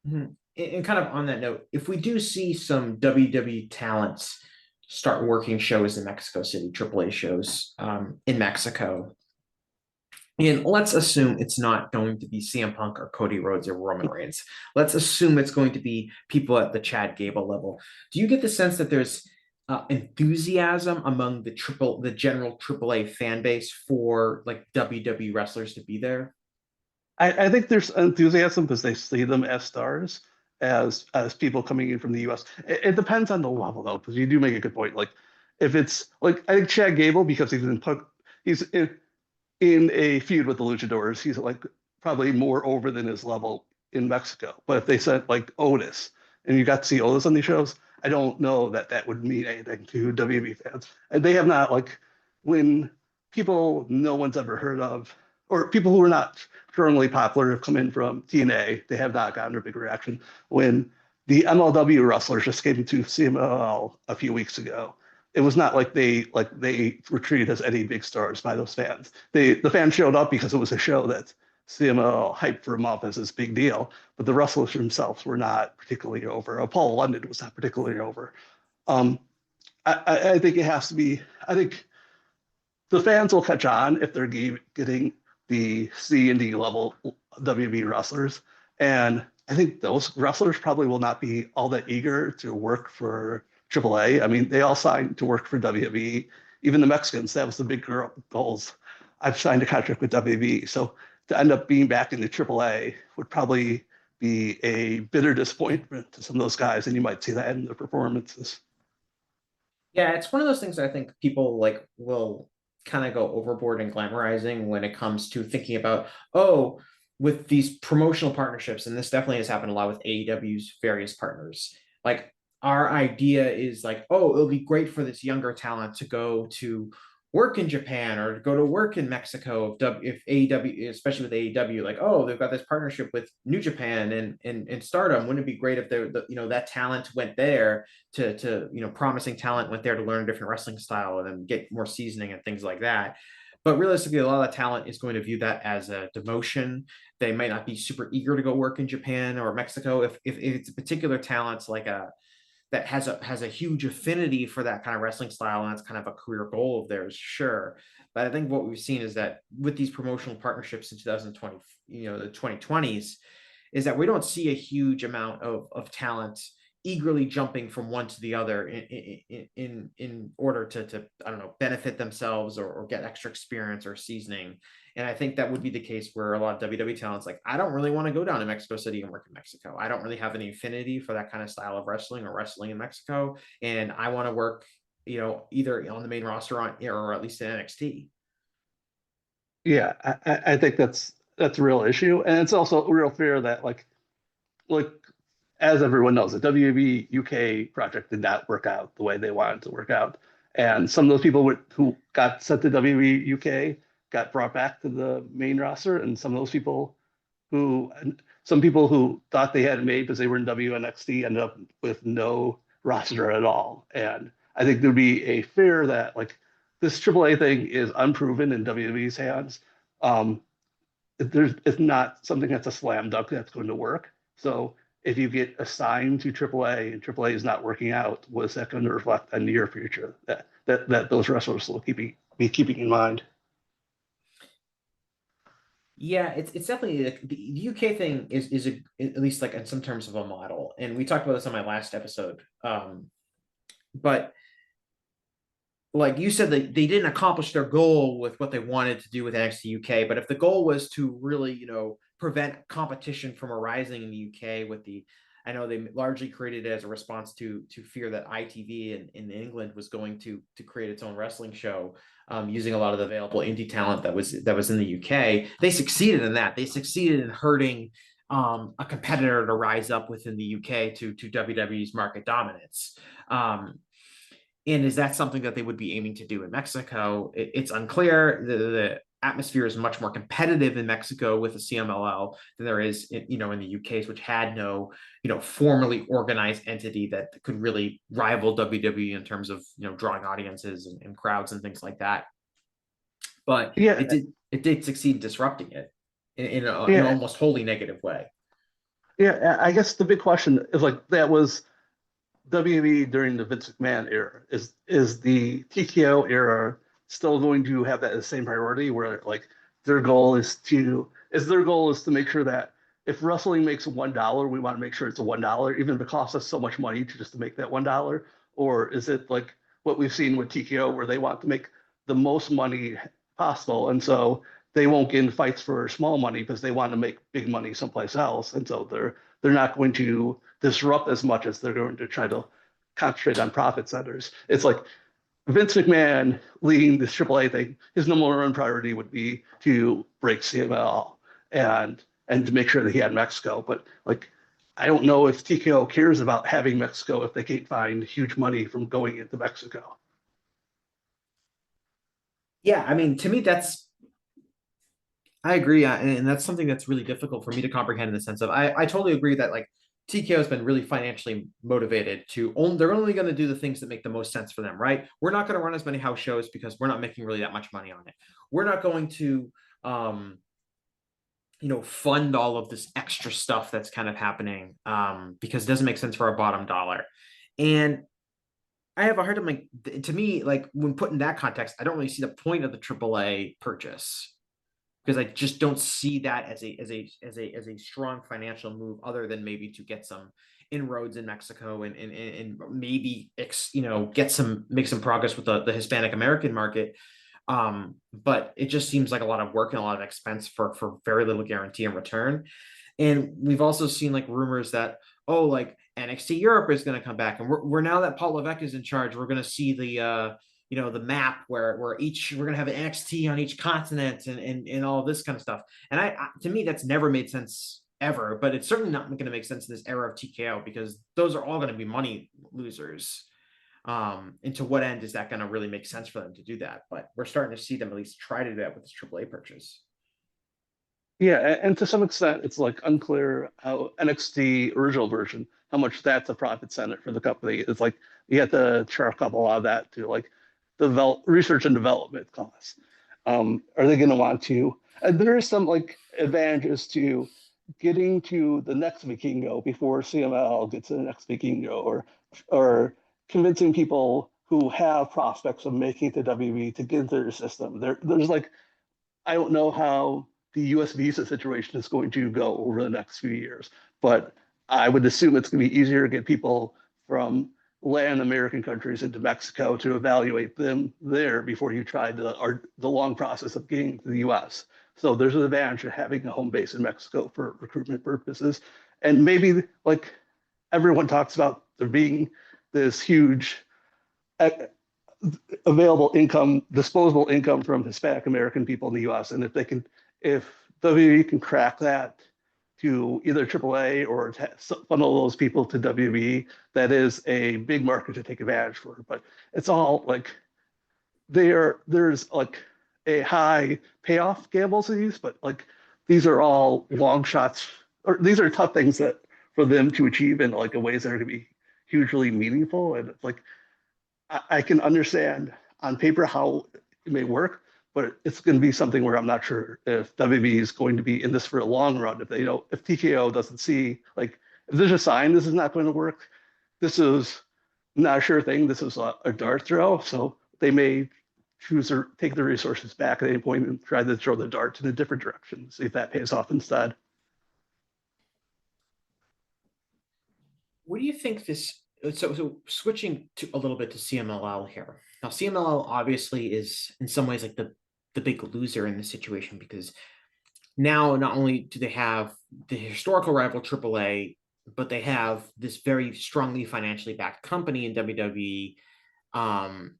And kind of on that note, if we do see some WWE talents start working shows in Mexico City, AAA shows in Mexico, and let's assume it's not going to be CM Punk or Cody Rhodes or Roman Reigns. Let's assume it's going to be people at the Chad Gable level. Do you get the sense that there's enthusiasm among the general AAA fan base for like WWE wrestlers to be there?
I think there's enthusiasm because they see them as stars, as people coming in from the US. It depends on the level though, because you do make a good point. Like if it's like I think Chad Gable, because he's in a feud with the Luchadors, he's like probably more over than his level in Mexico. But if they sent like Otis and you got to see Otis on these shows, I don't know that would mean anything to WWE fans. And they have not like when people no one's ever heard of, or people who are not strongly popular have come in from TNA, they have not gotten a big reaction. When the MLW wrestlers just came to CMLL a few weeks ago, it was not like they were treated as any big stars by those fans. The fans showed up because it was a show that CMLL hyped for them up as this big deal, but the wrestlers themselves were not particularly over. Paul London was not particularly over. I think it has to be. I think the fans will catch on if they're getting the C and D level WWE wrestlers, and I think those wrestlers probably will not be all that eager to work for AAA. I mean, they all signed to work for WWE. Even the Mexicans, that was the big goals. I've signed a contract with WWE. So to end up being back in the AAA would probably be a bitter disappointment to some of those guys, and you might see that in their performances.
Yeah, it's one of those things I think people like will kind of go overboard in glamorizing when it comes to thinking about, oh, with these promotional partnerships, and this definitely has happened a lot with AEW's various partners. Like our idea is like, oh, it'll be great for this younger talent to go to work in Japan or to go to work in Mexico. If AEW, especially with AEW, like, oh, they've got this partnership with New Japan and Stardom. Wouldn't it be great if that talent went there to promising talent went there to learn a different wrestling style and then get more seasoning and things like that. But realistically, a lot of talent is going to view that as a demotion. They might not be super eager to go work in Japan or Mexico. If it's a particular talent like that has a huge affinity for that kind of wrestling style, and that's kind of a career goal of theirs, sure. But I think what we've seen is that with these promotional partnerships in 2020, the 2020s, is that we don't see a huge amount of talent eagerly jumping from one to the other in order to I don't know, benefit themselves or get extra experience or seasoning. And I think that would be the case where a lot of WWE talents like, I don't really want to go down to Mexico City and work in Mexico. I don't really have any affinity for that kind of style of wrestling or wrestling in Mexico. And I want to work, either on the main roster or at least in NXT.
Yeah, I think that's a real issue, and it's also real fair that like as everyone knows, the WWE UK project did not work out the way they wanted to work out, and some of those people who got sent to WWE UK got brought back to the main roster, and some people who thought they had it made because they were in WNXT ended up with no roster at all. And I think there'd be a fear that like this AAA thing is unproven in WWE's hands. It's not something that's a slam dunk that's going to work. So if you get assigned to AAA and AAA is not working out, what's that going to reflect on your future? That those wrestlers will be keeping in mind.
Yeah, it's definitely the UK thing is at least like in some terms of a model, and we talked about this on my last episode. But like you said, they didn't accomplish their goal with what they wanted to do with NXT UK. But if the goal was to really, prevent competition from arising in the UK with I know they largely created it as a response to fear that ITV in England was going to create its own wrestling show, using a lot of the available indie talent that was in the UK. They succeeded in that. They succeeded in hurting a competitor to rise up within the UK to WWE's market dominance. And is that something that they would be aiming to do in Mexico? It's unclear. The atmosphere is much more competitive in Mexico with the CMLL than there is in the UK, which had no formally organized entity that could really rival WWE in terms of drawing audiences and crowds and things like that. But
Yeah,
it did succeed in disrupting it in an
yeah,
almost wholly negative way.
yeah. I guess the big question is like that was WWE during the Vince McMahon era. Is the TKO era still going to have that as the same priority where like their goal is to make sure that if wrestling makes $1, we want to make sure it's a $1, even if it costs us so much money to make that $1? Or is it like what we've seen with TKO where they want to make the most money possible, and so they won't get in fights for small money because they want to make big money someplace else, and so they're not going to disrupt as much as they're going to try to concentrate on profit centers. It's like Vince McMahon leading this AAA thing, his number one priority would be to break CMLL and to make sure that he had Mexico. But like, I don't know if TKO cares about having Mexico if they can't find huge money from going into Mexico.
Yeah, I mean, to me, I agree, and that's something that's really difficult for me to comprehend in the sense of I totally agree that like TKO has been really financially motivated to own. They're only going to do the things that make the most sense for them, right? We're not going to run as many house shows because we're not making really that much money on it. We're not going to, fund all of this extra stuff that's kind of happening, because it doesn't make sense for our bottom dollar. And I have a hard time, like, to me, like when put in that context, I don't really see the point of the AAA purchase, because I just don't see that as a strong financial move, other than maybe to get some inroads in Mexico and maybe make some progress with the Hispanic American market. But it just seems like a lot of work and a lot of expense for very little guarantee in return. And we've also seen like rumors that, oh, like NXT Europe is going to come back, and we're now that Paul Levesque is in charge, we're going to see the map where we're going to have an NXT on each continent and all this kind of stuff. And to me, that's never made sense ever, but it's certainly not going to make sense in this era of TKO, because those are all going to be money losers. And to what end is that going to really make sense for them to do that? But we're starting to see them at least try to do that with this AAA purchase.
Yeah, and to some extent, it's like unclear how NXT original version, how much that's a profit center for the company. It's like you have to chalk up a lot of that to like develop research and development costs. Are they going to want to? And there is some like advantages to getting to the next Vikingo before CML gets to the next Vikingo, or convincing people who have prospects of making it to WB to get into their system. There's like I don't know how the US visa situation is going to go over the next few years, but I would assume it's going to be easier to get people from Latin American countries into Mexico to evaluate them there before you try the long process of getting to the US. So there's an advantage of having a home base in Mexico for recruitment purposes. And maybe like everyone talks about there being this huge available income, disposable income from Hispanic American people in the U.S. And if WWE can crack that to either AAA or funnel those people to WWE, that is a big market to take advantage for. But it's all like there's like a high payoff gambles to these, but like these are all long shots, or these are tough things that for them to achieve in like a ways that are going to be hugely meaningful. And it's like I can understand on paper how it may work, but it's going to be something where I'm not sure if WB is going to be in this for a long run. If if TKO doesn't see like if there's a sign this is not going to work, this is not a sure thing. This is a dart throw, so they may choose to take the resources back at any point and try to throw the dart in a different direction, see if that pays off instead.
What do you think this so switching to a little bit to CMLL here. Now, CMLL obviously is in some ways like the big loser in this situation, because now not only do they have the historical rival AAA, but they have this very strongly financially backed company in WWE, um,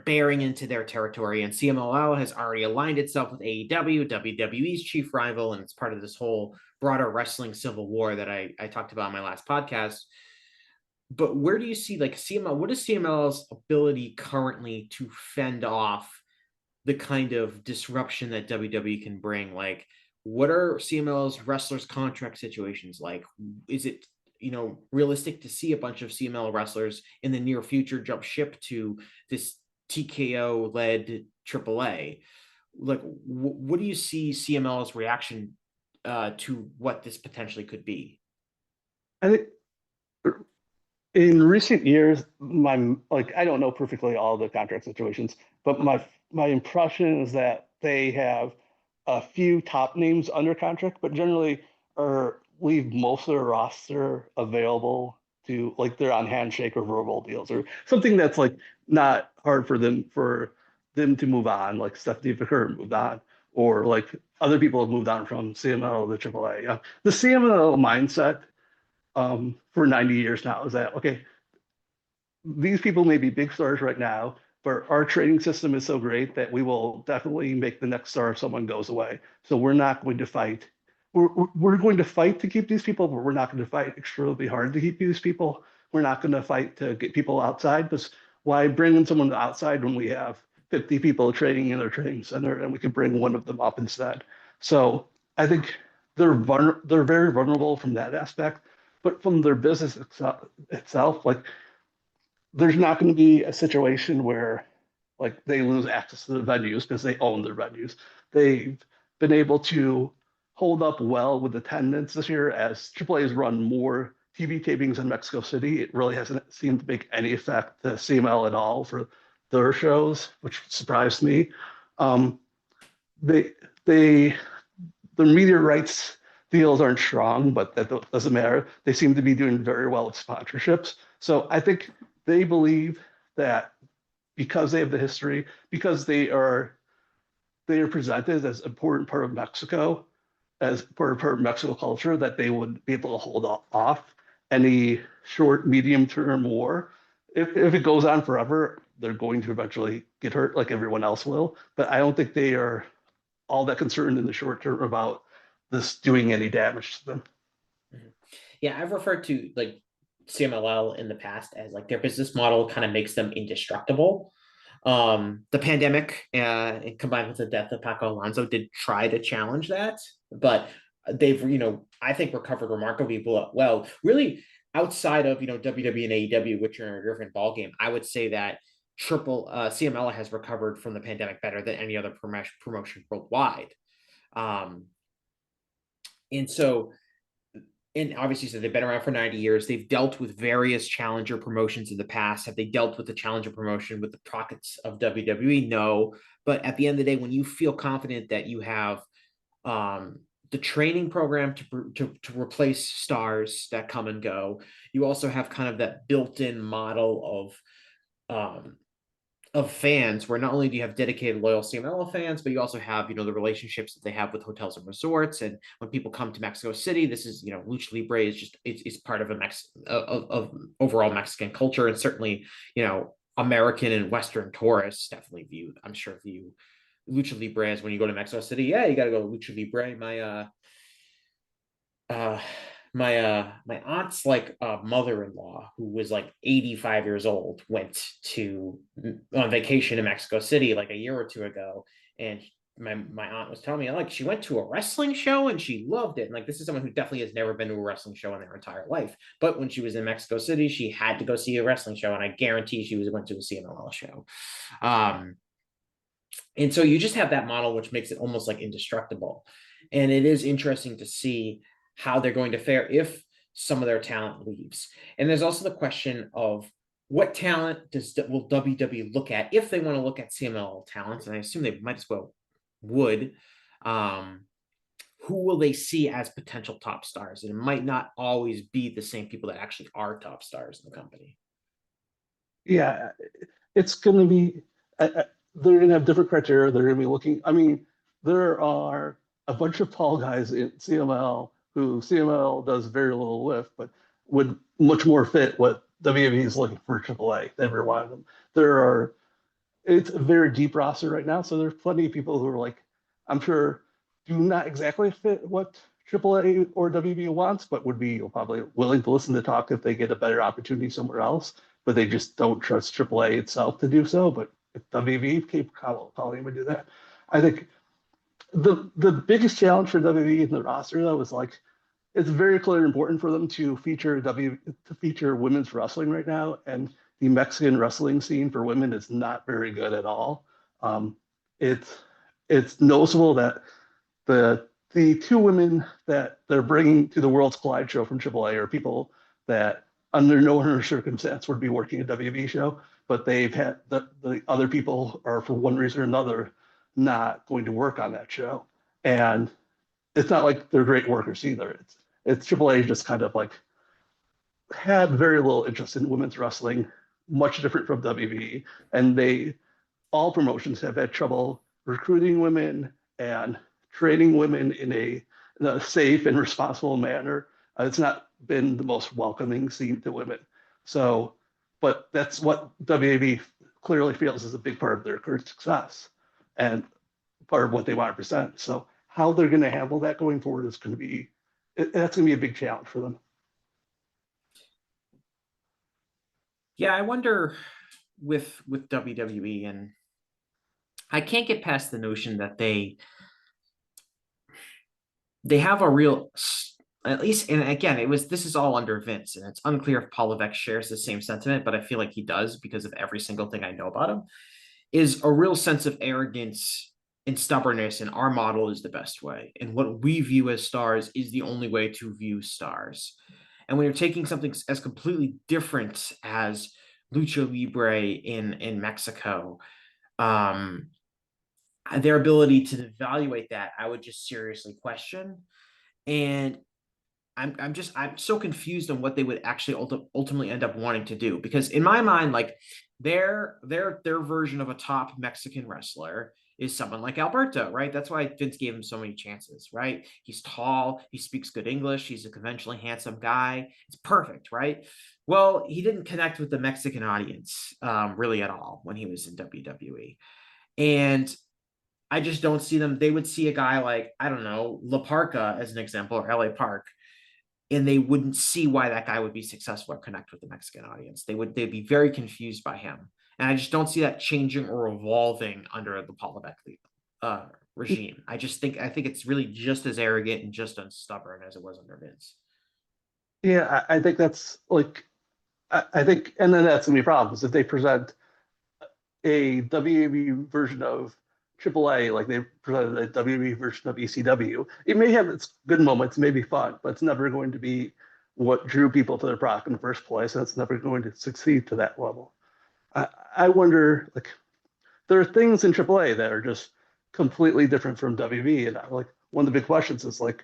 bearing into their territory. And CMLL has already aligned itself with AEW, WWE's chief rival, and it's part of this whole broader wrestling civil war that I talked about in my last podcast. But where do you see like CML? What is CMLL's ability currently to fend off the kind of disruption that WWE can bring? Like, what are CMLL's wrestlers' contract situations like? Is it realistic to see a bunch of CML wrestlers in the near future jump ship to this TKO led AAA? Like, what do you see CML's reaction to what this potentially could be?
I think in recent years, I don't know perfectly all the contract situations, but my impression is that they have a few top names under contract, but generally are leave most of their roster available to, like, they're on handshake or verbal deals or something that's like not hard for them to move on, like Stephanie Vicker moved on, or like other people have moved on from CML to AAA. The CML mindset for 90 years now is that, okay, these people may be big stars right now, but our training system is so great that we will definitely make the next star if someone goes away. So we're not going to fight. We're going to fight to keep these people, but we're not going to fight extremely hard to keep these people. We're not going to fight to get people outside, because why bring in someone outside when we have 50 people training in their training center and we can bring one of them up instead? So I think they're very vulnerable from that aspect, but from their business itself, like, there's not going to be a situation where like they lose access to the venues because they own their venues. They've been able to hold up well with attendance this year as AAA has run more TV tapings in Mexico City. It really hasn't seemed to make any effect to CML at all for their shows, which surprised me. They their media rights deals aren't strong, but that doesn't matter. They seem to be doing very well with sponsorships. So I think they believe that because they have the history, because they are presented as an important part of Mexico, as part of Mexico culture, that they would be able to hold off any short, medium term war. If it goes on forever, they're going to eventually get hurt like everyone else will. But I don't think they are all that concerned in the short term about this doing any damage to them.
Yeah, I've referred to like CMLL in the past as like their business model kind of makes them indestructible. The pandemic, combined with the death of Paco Alonso, did try to challenge that, but they've, I think recovered remarkably well. Really, outside of WWE and AEW, which are in a different ballgame, I would say that CML has recovered from the pandemic better than any other promotion worldwide. And so, and obviously, so they've been around for 90 years. They've dealt with various challenger promotions in the past. Have they dealt with the challenger promotion with the pockets of WWE? No. But at the end of the day, when you feel confident that you have the training program to replace stars that come and go, you also have kind of that built-in model of fans, where not only do you have dedicated loyal CMLL fans, but you also have the relationships that they have with hotels and resorts. And when people come to Mexico City, this is Lucha Libre is just it's part of of overall Mexican culture, and certainly American and Western tourists definitely view Lucha Libre as, when you go to Mexico City, yeah, you got to go to Lucha Libre. My aunt's like mother-in-law, who was like 85 years old, went on vacation in Mexico City like a year or two ago, and my aunt was telling me, like, she went to a wrestling show and she loved it. And like, this is someone who definitely has never been to a wrestling show in their entire life, but when she was in Mexico City, she had to go see a wrestling show, and I guarantee she went to a CMLL show. And so you just have that model, which makes it almost like indestructible. And it is interesting to see how they're going to fare if some of their talent leaves. And there's also the question of what talent will WWE look at if they want to look at CMLL talents, and I assume they might as well would. who will they see as potential top stars? And it might not always be the same people that actually are top stars in the company.
Yeah, it's going to be, they're going to have different criteria. They're going to be looking, I mean, there are a bunch of tall guys in CML who CML does very little with, but would much more fit what WWE is looking for AAA. They ever wanted them. It's a very deep roster right now, so there's plenty of people who are like, I'm sure, do not exactly fit what AAA or WWE wants, but would be probably willing to listen to talk if they get a better opportunity somewhere else, but they just don't trust AAA itself to do so. But if WWE keep calling them to do that, I think the biggest challenge for WWE in the roster though is like it's very clearly important for them to feature women's wrestling right now, and the Mexican wrestling scene for women is not very good at all. Um, it's it's noticeable that the two women that they're bringing to the Worlds Collide show from AAA are people that under no other circumstance would be working a WWE show, but they've had the other people are for one reason or another not going to work on that show, and it's not like they're great workers either. It's AAA just kind of like had very little interest in women's wrestling, much different from WWE, and all promotions have had trouble recruiting women and training women in a safe and responsible manner. It's not been the most welcoming scene to women. So, but that's what WWE clearly feels is a big part of their current success and part of what they want to present. So how they're going to handle that going forward is going to be, that's going to be a big challenge for them.
Yeah, I wonder with WWE, and I can't get past the notion that they have a real, at least, and again, this is all under Vince, and it's unclear if Paul Levesque shares the same sentiment, but I feel like he does because of every single thing I know about him, is a real sense of arrogance and stubbornness, and our model is the best way. And what we view as stars is the only way to view stars. And when you're taking something as completely different as Lucha Libre in Mexico, their ability to evaluate that, I would just seriously question. And I'm so confused on what they would actually ultimately end up wanting to do, because in my mind, like their version of a top Mexican wrestler is someone like Alberto, right? That's why Vince gave him so many chances, right? He's tall, he speaks good English, he's a conventionally handsome guy. It's perfect, right? Well, he didn't connect with the Mexican audience really at all when he was in WWE. And I just don't see them. They would see a guy like, I don't know, La Parca as an example, or LA Park, and they wouldn't see why that guy would be successful or connect with the Mexican audience. They'd be very confused by him. And I just don't see that changing or evolving under the Paul Levesque regime. I think it's really just as arrogant and just as stubborn as it was under Vince.
Yeah, I think that's like, I think, and then that's gonna be a problem is if they present a WWE version of AAA, like they presented a WWE version of ECW. It may have its good moments, may be fun, but it's never going to be what drew people to their product in the first place, and it's never going to succeed to that level. I wonder, like, there are things in AAA that are just completely different from WWE, and like one of the big questions is like,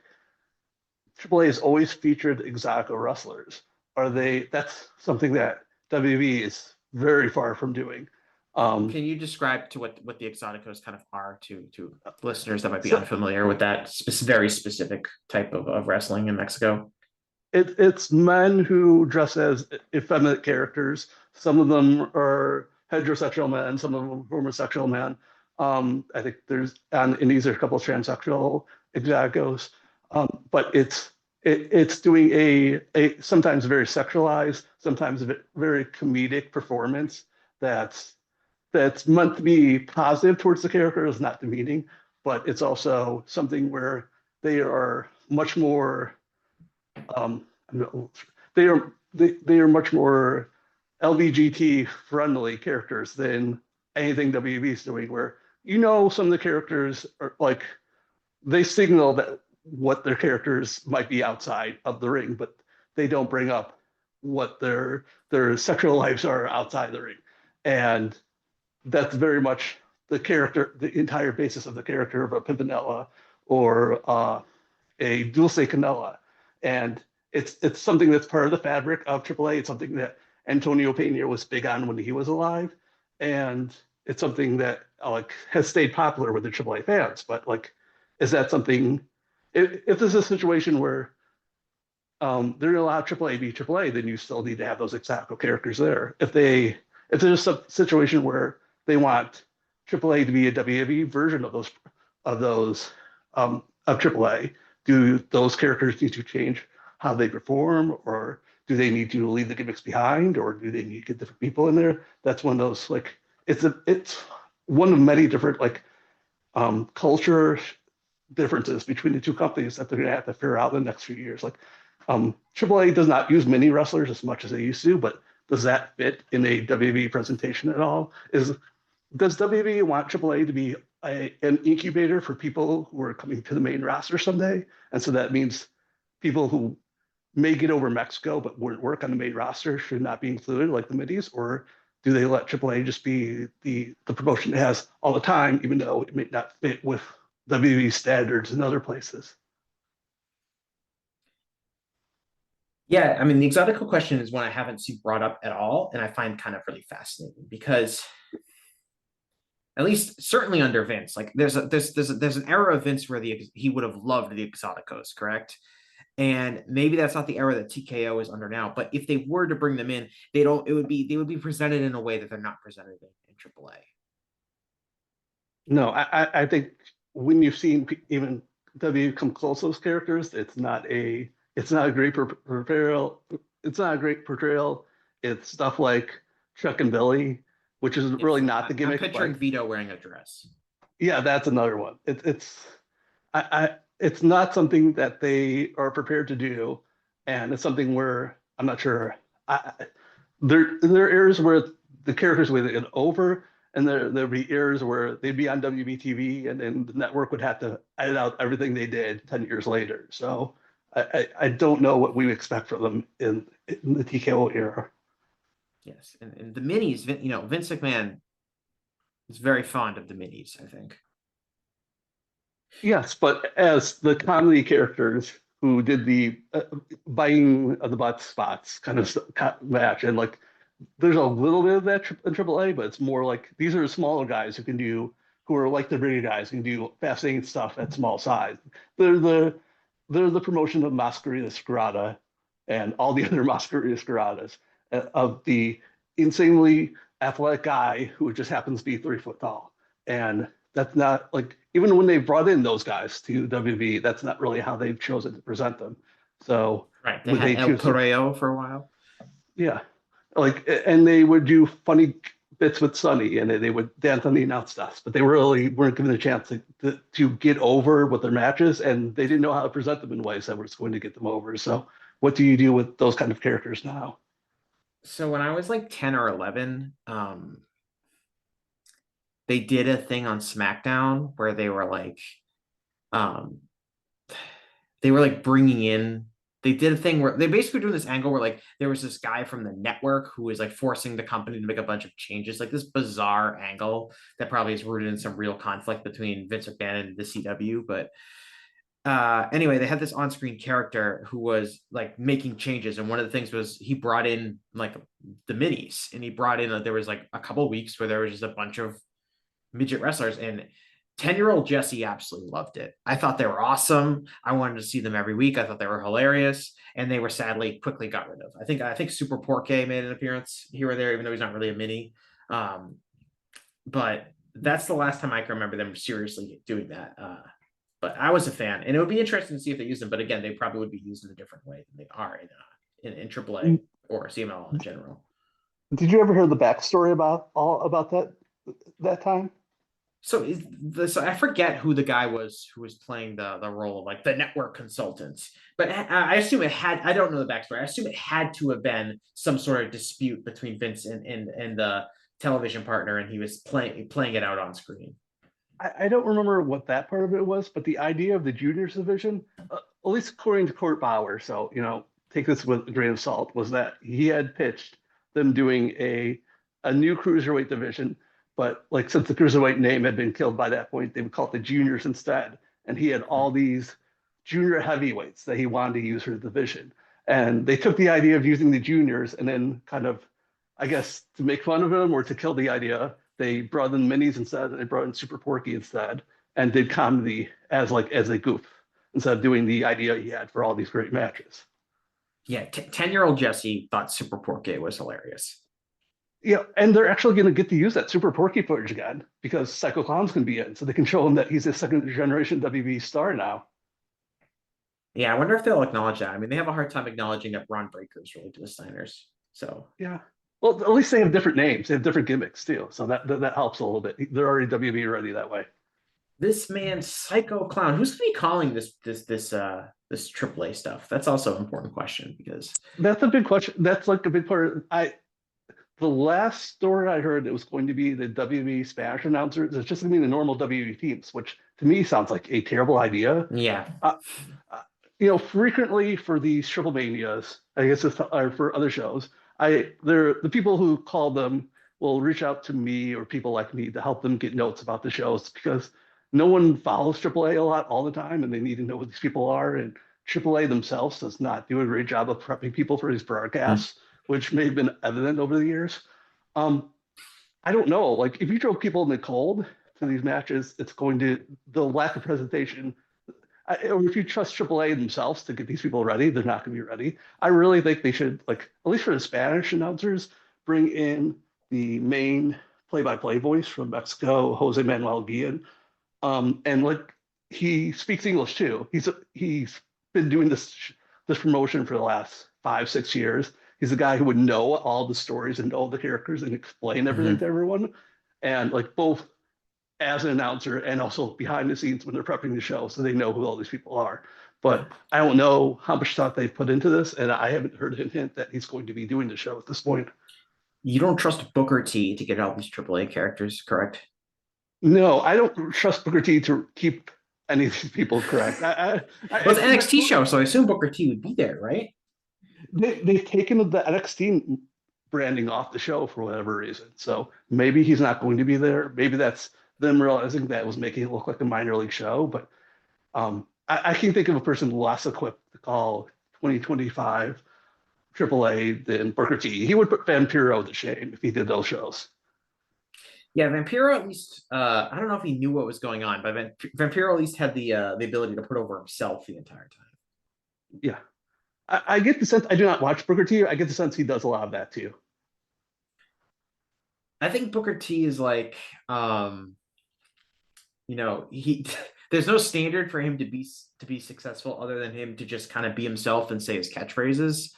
AAA has always featured Exotico wrestlers. That's something that WWE is very far from doing.
Can you describe to what the Exoticos kind of are to listeners that might be unfamiliar with that very specific type of wrestling in Mexico?
It's men who dress as effeminate characters. Some of them are heterosexual men, some of them are homosexual men. I think and these are a couple of transsexual Exoticos. But it's doing a sometimes very sexualized, sometimes a very comedic performance that's meant to be positive towards the characters, not demeaning, but it's also something where they are much more they are much more LGBT friendly characters than anything WB is doing, where some of the characters are like they signal that what their characters might be outside of the ring, but they don't bring up what their sexual lives are outside the ring. And that's very much the entire basis of the character of a Pimpinella or a Dulce Canela, and it's something that's part of the fabric of AAA. It's something that Antonio Pena was big on when he was alive, and it's something that like has stayed popular with the AAA fans. But like, is that something? If there's a situation where they're going to allow AAA to be AAA, then you still need to have those exotic characters there. If there's a situation where they want AAA to be a WWE version of those of AAA, do those characters need to change how they perform, or do they need to leave the gimmicks behind, or do they need to get different people in there? That's one of those like it's one of many different like culture differences between the two companies that they're going to have to figure out in the next few years. Like AAA does not use mini wrestlers as much as they used to, but does that fit in a WWE presentation at all? Does WWE want AAA to be an incubator for people who are coming to the main roster someday? And so that means people who may get over Mexico but wouldn't work on the main roster should not be included like the middies? Or do they let AAA just be the promotion it has all the time, even though it may not fit with WWE standards in other places?
Yeah, I mean, the exotical question is one I haven't seen brought up at all, and I find kind of really fascinating because, at least certainly under Vince, like there's an era of Vince where he would have loved the exoticos, correct? And maybe that's not the era that TKO is under now. But if they were to bring them in, they would be presented in a way that they're not presented in AAA.
No, I think when you've seen even W come close to those characters, it's not a great portrayal. It's not a great portrayal. It's stuff like Chuck and Billy, which is really not the gimmick.
I'm picturing Vito wearing a dress.
Yeah, that's another one. It's not something that they are prepared to do, and it's something where I'm not sure. There are areas where the characters would get over, and there'd be areas where they'd be on WBTV, and then the network would have to edit out everything they did 10 years later. So I don't know what we expect from them in the TKO era.
Yes, and the minis, Vince McMahon is very fond of the minis, I think.
Yes, but as the comedy characters who did the biting of the butt spots kind of match, and like there's a little bit of that in AAA, but it's more like these are smaller guys who are like the bigger guys who can do fascinating stuff at small size. They're the promotion of Masquerita Scarada and all the other Masquerita Scaradas of the insanely athletic guy who just happens to be 3 foot tall. And that's not like, even when they brought in those guys to WWE, that's not really how they've chosen to present them. So
right, they had El Toreo for a while.
Yeah, like, and they would do funny bits with Sonny, and they would dance on the announce stuff, but they really weren't given a chance to get over with their matches, and they didn't know how to present them in ways that was going to get them over. So what do you do with those kind of characters now?
So when I was like 10 or 11, they did a thing on SmackDown where they were like bringing in, they did a thing where they basically doing this angle where like there was this guy from the network who was like forcing the company to make a bunch of changes, like this bizarre angle that probably is rooted in some real conflict between Vince McMahon and the CW. But anyway, they had this on-screen character who was like making changes, and one of the things was he brought in like the minis, and he brought in there was like a couple of weeks where there was just a bunch of midget wrestlers, and 10-year-old Jesse absolutely loved it. I thought they were awesome. I wanted to see them every week. I thought they were hilarious, and they were sadly quickly got rid of. I think Super Porke made an appearance here or there, even though he's not really a mini. But that's the last time I can remember them seriously doing that. But I was a fan, and it would be interesting to see if they use them. But again, they probably would be used in a different way than they are in AAA or CMLL in general.
Did you ever hear the backstory about that time?
So I forget who the guy was who was playing the role of like the network consultants, but I assume it had, I don't know the backstory. I assume it had to have been some sort of dispute between Vince and the television partner, and he was playing it out on screen.
I don't remember what that part of it was, but the idea of the juniors division, at least according to Court Bauer, so take this with a grain of salt, was that he had pitched them doing a new cruiserweight division. But like, since the cruiserweight name had been killed by that point, they would call it the juniors instead. And he had all these junior heavyweights that he wanted to use for the division. And they took the idea of using the juniors and then kind of, I guess, to make fun of him or to kill the idea, they brought in minis instead. They brought in Super Porky instead and did comedy as a goof instead of doing the idea he had for all these great matches.
Yeah, 10-year-old Jesse thought Super Porky was hilarious.
Yeah, and they're actually going to get to use that Super Porky footage again because Psycho Clown's going to be in, so they can show him that he's a second generation WB star now.
Yeah, I wonder if they'll acknowledge that. I mean, they have a hard time acknowledging that Braun Breaker's related to the Steiners. So
yeah, well, at least they have different names, they have different gimmicks too, so that helps a little bit. They're already WB ready that way.
This man, Psycho Clown, who's going to be calling this AAA stuff? That's also an important question because
that's a big question. That's like a big part. The last story I heard, it was going to be the WWE Spanish announcers. It's just going to be the normal WWE teams, which to me sounds like a terrible idea.
Yeah.
Frequently for these Triple Manias, I guess or for other shows, the people who call them will reach out to me or people like me to help them get notes about the shows because no one follows AAA a lot all the time, and they need to know who these people are. And AAA themselves does not do a great job of prepping people for these broadcasts, which may have been evident over the years. I don't know. Like, if you drove people in the cold to these matches, the lack of presentation. Or if you trust AAA themselves to get these people ready, they're not going to be ready. I really think they should, like, at least for the Spanish announcers, bring in the main play-by-play voice from Mexico, Jose Manuel Guillen. And like, he speaks English too. He's been doing this promotion for the last 5-6 years. He's the guy who would know all the stories and know the characters and explain everything to everyone. And like, both as an announcer and also behind the scenes when they're prepping the show, so they know who all these people are. But I don't know how much thought they've put into this, and I haven't heard him hint that he's going to be doing the show at this point.
You don't trust Booker T to get all these AAA characters, correct?
No, I don't trust Booker T to keep any of these people correct.
Well, it's an NXT show, so I assume Booker T would be there, right?
They've taken the NXT branding off the show for whatever reason. So maybe he's not going to be there. Maybe that's them realizing that was making it look like a minor league show. But I can think of a person less equipped to call 2025 AAA than Booker T. He would put Vampiro to shame if he did those shows.
Yeah, Vampiro at least, I don't know if he knew what was going on, but Vampiro at least had the ability to put over himself the entire time.
Yeah. I get the sense, I do not watch Booker T. I get the sense he does a lot of that too.
I think Booker T is like, there's no standard for him to be successful other than him to just kind of be himself and say his catchphrases.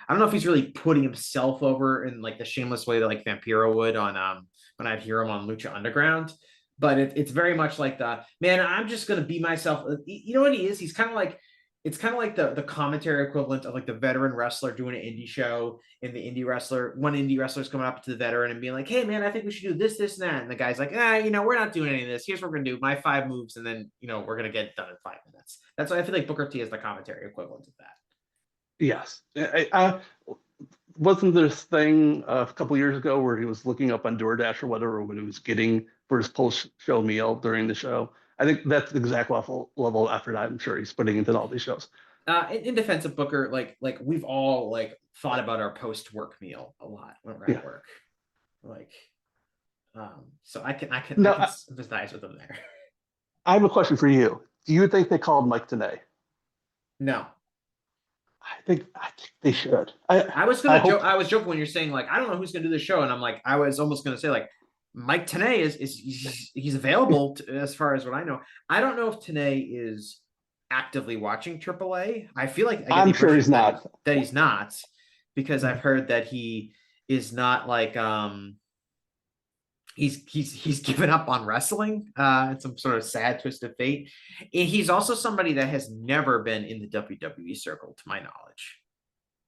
I don't know if he's really putting himself over in like the shameless way that like Vampiro would on when I'd hear him on Lucha Underground, but it's very much like man, I'm just gonna be myself. You know what he is? He's kind of like, it's kind of like the commentary equivalent of like the veteran wrestler doing an indie show, and one indie wrestler's coming up to the veteran and being like, hey man, I think we should do this, this, and that. And the guy's like, we're not doing any of this. Here's what we're gonna do, my 5 moves, and then we're gonna get it done in 5 minutes. That's why I feel like Booker T is the commentary equivalent of that.
Yes. Wasn't this thing a couple years ago where he was looking up on DoorDash or whatever when he was getting for his post-show meal during the show? I think that's the exact level of effort I'm sure he's putting into all these shows.
In defense of Booker, like we've all like thought about our post-work meal a lot when we're at work. Like, so I can sympathize with them there.
I have a question for you. Do you think they called Mike Tenay?
No.
I think they should.
I was joking when you're saying like, I don't know who's gonna do the show, and I'm like, I was almost gonna say like, Mike Tenay he's available as far as what I know. I don't know if Tenay is actively watching AAA. I feel like
I'm sure he's not.
That he's not, because I've heard that he is not like he's given up on wrestling. It's some sort of sad twist of fate. And he's also somebody that has never been in the WWE circle, to my knowledge.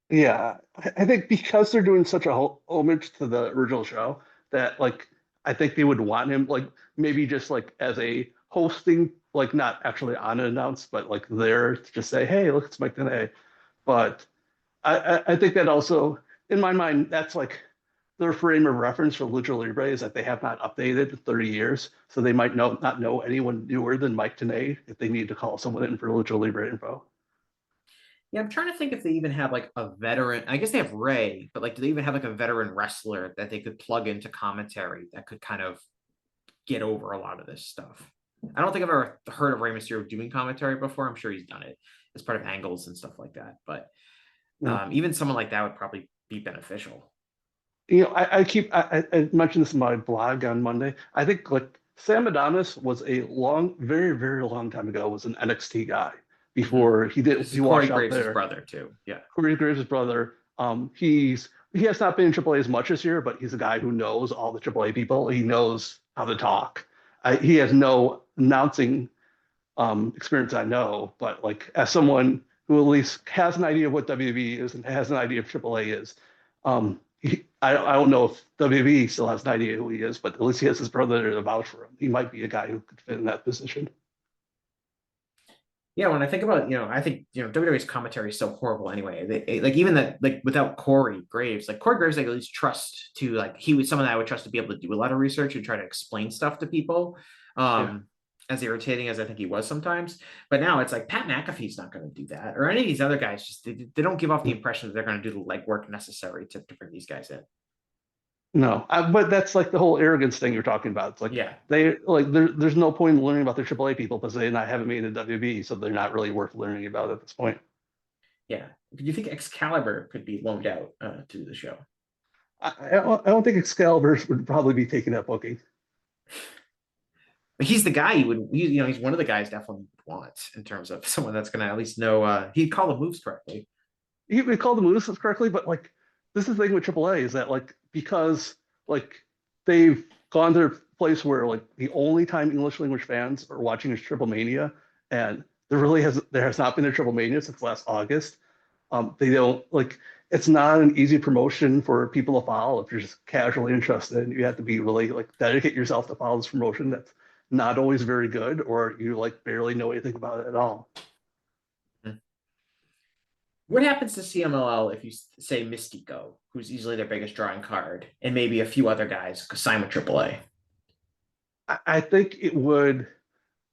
Yeah, I think because they're doing such a homage to the original show that like I think they would want him like maybe just like as a hosting, like not actually on unannounced, but like there to just say, hey, look, it's Mike Tenay. But I think that also in my mind that's like their frame of reference for Lucha Libre is that they have not updated in 30 years, so they might not know anyone newer than Mike Tenay if they need to call someone in for Lucha Libre info.
Yeah, I'm trying to think if they even have like a veteran. I guess they have Ray, but like, do they even have like a veteran wrestler that they could plug into commentary that could kind of get over a lot of this stuff? I don't think I've ever heard of Rey Mysterio doing commentary before. I'm sure he's done it as part of angles and stuff like that. But even someone like that would probably be beneficial.
You know, I mentioned this in my blog on Monday. I think like Sam Adonis was a very, very long time ago was an NXT guy before he washed out there.
Brother too. Yeah.
Corey Graves' brother. He has not been in AAA as much this year, but he's a guy who knows all the AAA people. He knows how to talk. He has no announcing experience, I know, but like as someone who at least has an idea of what WWE is and has an idea of AAA is, I don't know if WWE still has an idea who he is, but at least he has his brother to vouch for him. He might be a guy who could fit in that position.
Yeah, when I think about, I think, WWE's commentary is so horrible anyway. They like even that, like without Corey Graves, like Corey Graves, like at least trust to like he was someone that I would trust to be able to do a lot of research and try to explain stuff to people. As irritating as I think he was sometimes, but now it's like Pat McAfee's not going to do that, or any of these other guys. Just they don't give off the impression that they're going to do the legwork necessary to bring these guys in.
No, but that's like the whole arrogance thing you're talking about. It's like there's no point in learning about the AAA people because they haven't made a WWE, so they're not really worth learning about at this point.
Yeah, do you think Excalibur could be loaned out to the show?
I don't think Excalibur would probably be taking that booking.
But he's the guy he's one of the guys definitely wants in terms of someone that's going to at least know he'd call the moves correctly.
He would call the moves correctly, but like this is the thing with AAA is that like because like they've gone to a place where like the only time English language fans are watching is Triple Mania, and there has not been a Triple Mania since last August. They don't like it's not an easy promotion for people to follow if you're just casually interested. You have to be really like dedicate yourself to follow this promotion that's not always very good, or you like barely know anything about it at all.
What happens to CMLL if you say Mystico, who's easily their biggest drawing card, and maybe a few other guys sign with AAA?
I think it would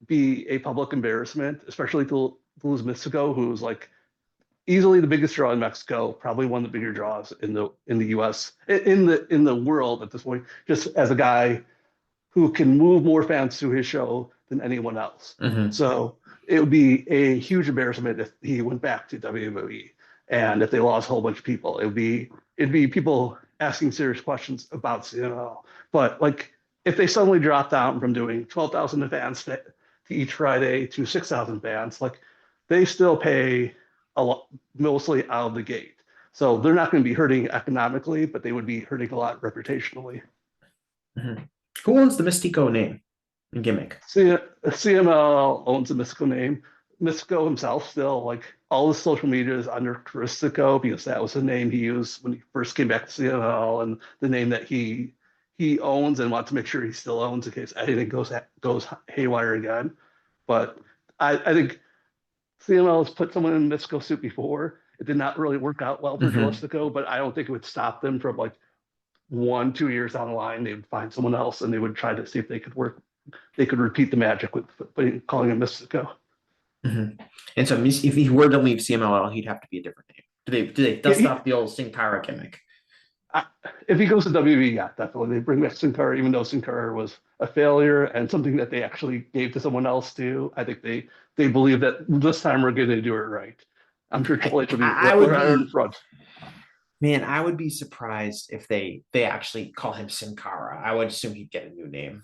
be a public embarrassment, especially to lose Mystico, who's like easily the biggest draw in Mexico, probably one of the bigger draws in the US, in the world at this point, just as a guy who can move more fans to his show than anyone else.
Mm-hmm.
So it would be a huge embarrassment if he went back to WWE and if they lost a whole bunch of people. It'd be people asking serious questions about CMLL. But like if they suddenly drop down from doing 12,000 fans to each Friday to 6,000 fans, like they still pay a lot, mostly out of the gate. So they're not going to be hurting economically, but they would be hurting a lot reputationally.
Mm-hmm. Who owns the Mystico name and gimmick?
CMLL owns the Mystico name. Mystico himself still, like all his social media is under Christico because that was the name he used when he first came back to CMLL and the name that he owns and wants to make sure he still owns in case anything goes haywire again. But I think CMLL has put someone in a Mystico suit before. It did not really work out well for Mystico, but I don't think it would stop them from like 1-2 years down the line, they would find someone else and they would try to see if they could repeat the magic with calling him Mystico.
Mm-hmm. And so if he were to leave CMLL, he'd have to be a different name. Do they dust off the old Sin Cara gimmick?
If he goes to WWE, yeah, definitely. They bring back Sin Cara, even though Sin Cara was a failure and something that they actually gave to someone else too. I think they believe that this time we're going to do it right. I'm sure Triple H will be right in front.
Man, I would be surprised if they actually call him Sin Cara. I would assume he'd get a new name.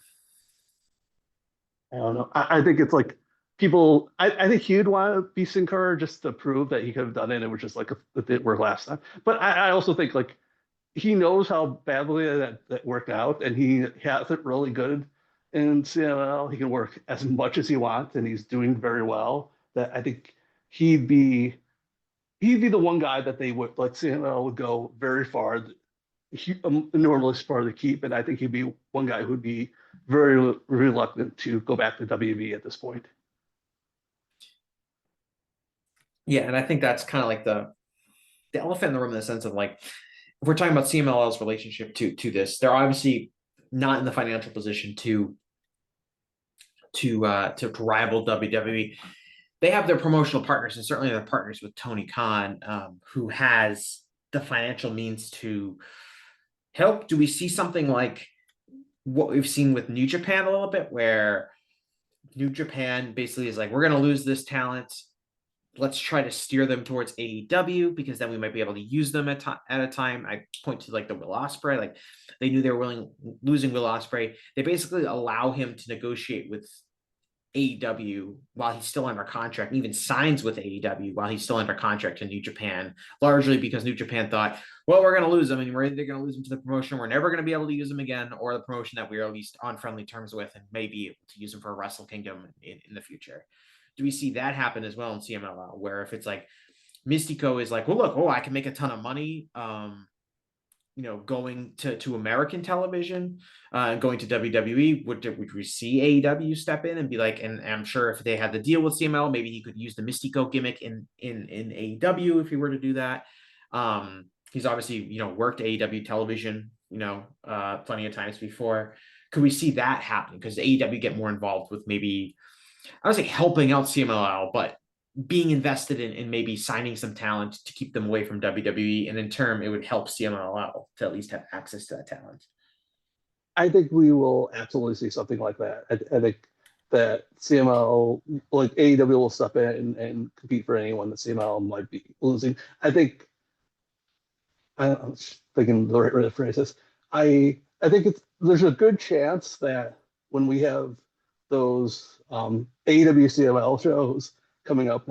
I don't know. I think it's like people. I think he'd want to be Sin Cara just to prove that he could have done it. It was just like it didn't work last time. But I also think like he knows how badly that worked out, and he has it really good in CMLL. He can work as much as he wants, and he's doing very well. That I think he'd be the one guy that they would like CMLL would go very far, enormously far to keep, and I think he'd be one guy who'd be very reluctant to go back to WWE at this point.
Yeah, and I think that's kind of like the elephant in the room in the sense of like if we're talking about CMLL's relationship to this, they're obviously not in the financial position to rival WWE. They have their promotional partners, and certainly their partners with Tony Khan, who has the financial means to help. Do we see something like what we've seen with New Japan a little bit, where New Japan basically is like, we're going to lose this talent. Let's try to steer them towards AEW, because then we might be able to use them at a time. I point to like the Will Ospreay, like they knew they were losing Will Ospreay. They basically allow him to negotiate with AEW while he's still under contract, and even signs with AEW while he's still under contract to New Japan, largely because New Japan thought, well, we're going to lose him, and we're either going to lose him to the promotion we're never going to be able to use him again, or the promotion that we're at least on friendly terms with and may be able to use him for Wrestle Kingdom in the future. Do we see that happen as well in CMLL, where if it's like Mystico is like, well, look, I can make a ton of money, going to American television, going to WWE, would we see AEW step in and be like, and I'm sure if they had the deal with CML, maybe he could use the Mystico gimmick in AEW if he were to do that. He's obviously, worked AEW television, plenty of times before. Could we see that happen? Because AEW get more involved with maybe, I would say helping out CMLL, but being invested in maybe signing some talent to keep them away from WWE, and in turn, it would help CMLL to at least have access to that talent.
I think we will absolutely see something like that. I think that CMLL, like AEW, will step in and compete for anyone that CMLL might be losing. I'm thinking the right phrases. I think there's a good chance that when we have those AEW CMLL shows coming up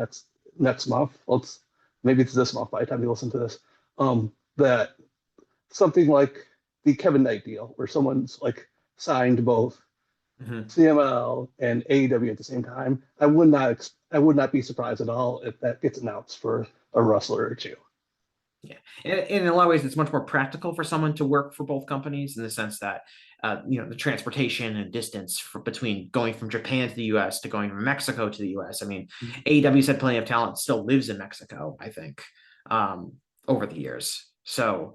next month, maybe it's this month by the time you listen to this, that something like the Kevin Knight deal, where someone's like signed both CMLL and AEW at the same time. I would not be surprised at all if that gets announced for a wrestler or two.
Yeah, and in a lot of ways, it's much more practical for someone to work for both companies, in the sense that the transportation and distance between going from Japan to the U.S. to going from Mexico to the U.S. I mean, AEW's had plenty of talent, still lives in Mexico, I think, over the years. So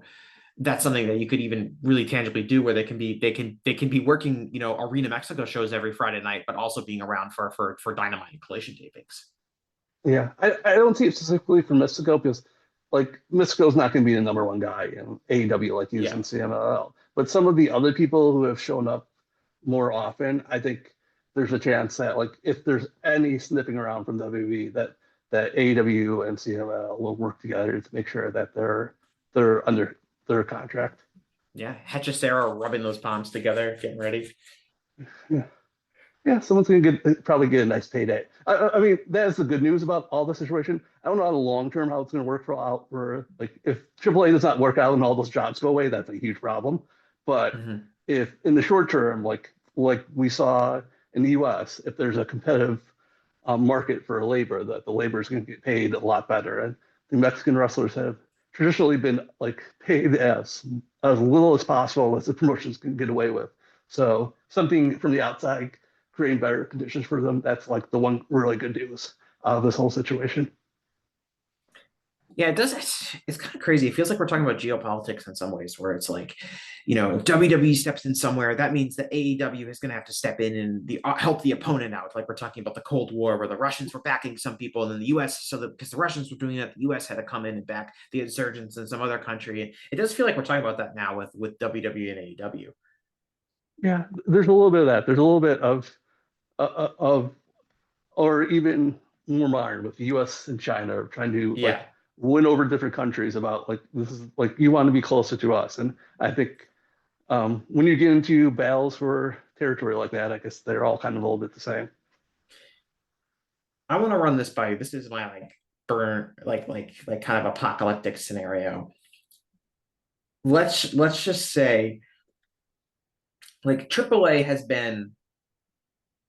that's something that you could even really tangibly do, where they can be working, Arena Mexico shows every Friday night, but also being around for Dynamite and Collision tapings.
Yeah, I don't see it specifically for Mystico, because like Mystico's not going to be the number one guy in AEW like he is in CMLL. But some of the other people who have shown up more often, I think there's a chance that, like, if there's any sniffing around from WWE, that AEW and CMLL will work together to make sure that they're under their contract.
Yeah, Hechicero rubbing those palms together, getting ready.
Yeah, someone's gonna probably get a nice payday. I mean, that's the good news about all the situation. I don't know how the long term how it's gonna work for like, if AAA does not work out and all those jobs go away, that's a huge problem. But if in the short term, like we saw in the US, if there's a competitive market for labor, that the labor is going to get paid a lot better. And the Mexican wrestlers have traditionally been like paid as little as possible as the promotions can get away with. So something from the outside creating better conditions for them, that's like the one really good news of this whole situation.
Yeah, it does. It's kind of crazy. It feels like we're talking about geopolitics in some ways, where it's like, if WWE steps in somewhere, that means that AEW is going to have to step in and help the opponent out. Like we're talking about the Cold War, where the Russians were backing some people, and then the U.S. because the Russians were doing that, the U.S. had to come in and back the insurgents in some other country. It does feel like we're talking about that now with WWE and AEW.
Yeah, there's a little bit of that. There's a little bit of or even more modern with the U.S. and China trying to win over different countries about like, this is like, you want to be closer to us. And I think when you get into battles for territory like that, I guess they're all kind of a little bit the same.
I want to run this by you. This is my like kind of apocalyptic scenario. Let's just say, like, AAA has been,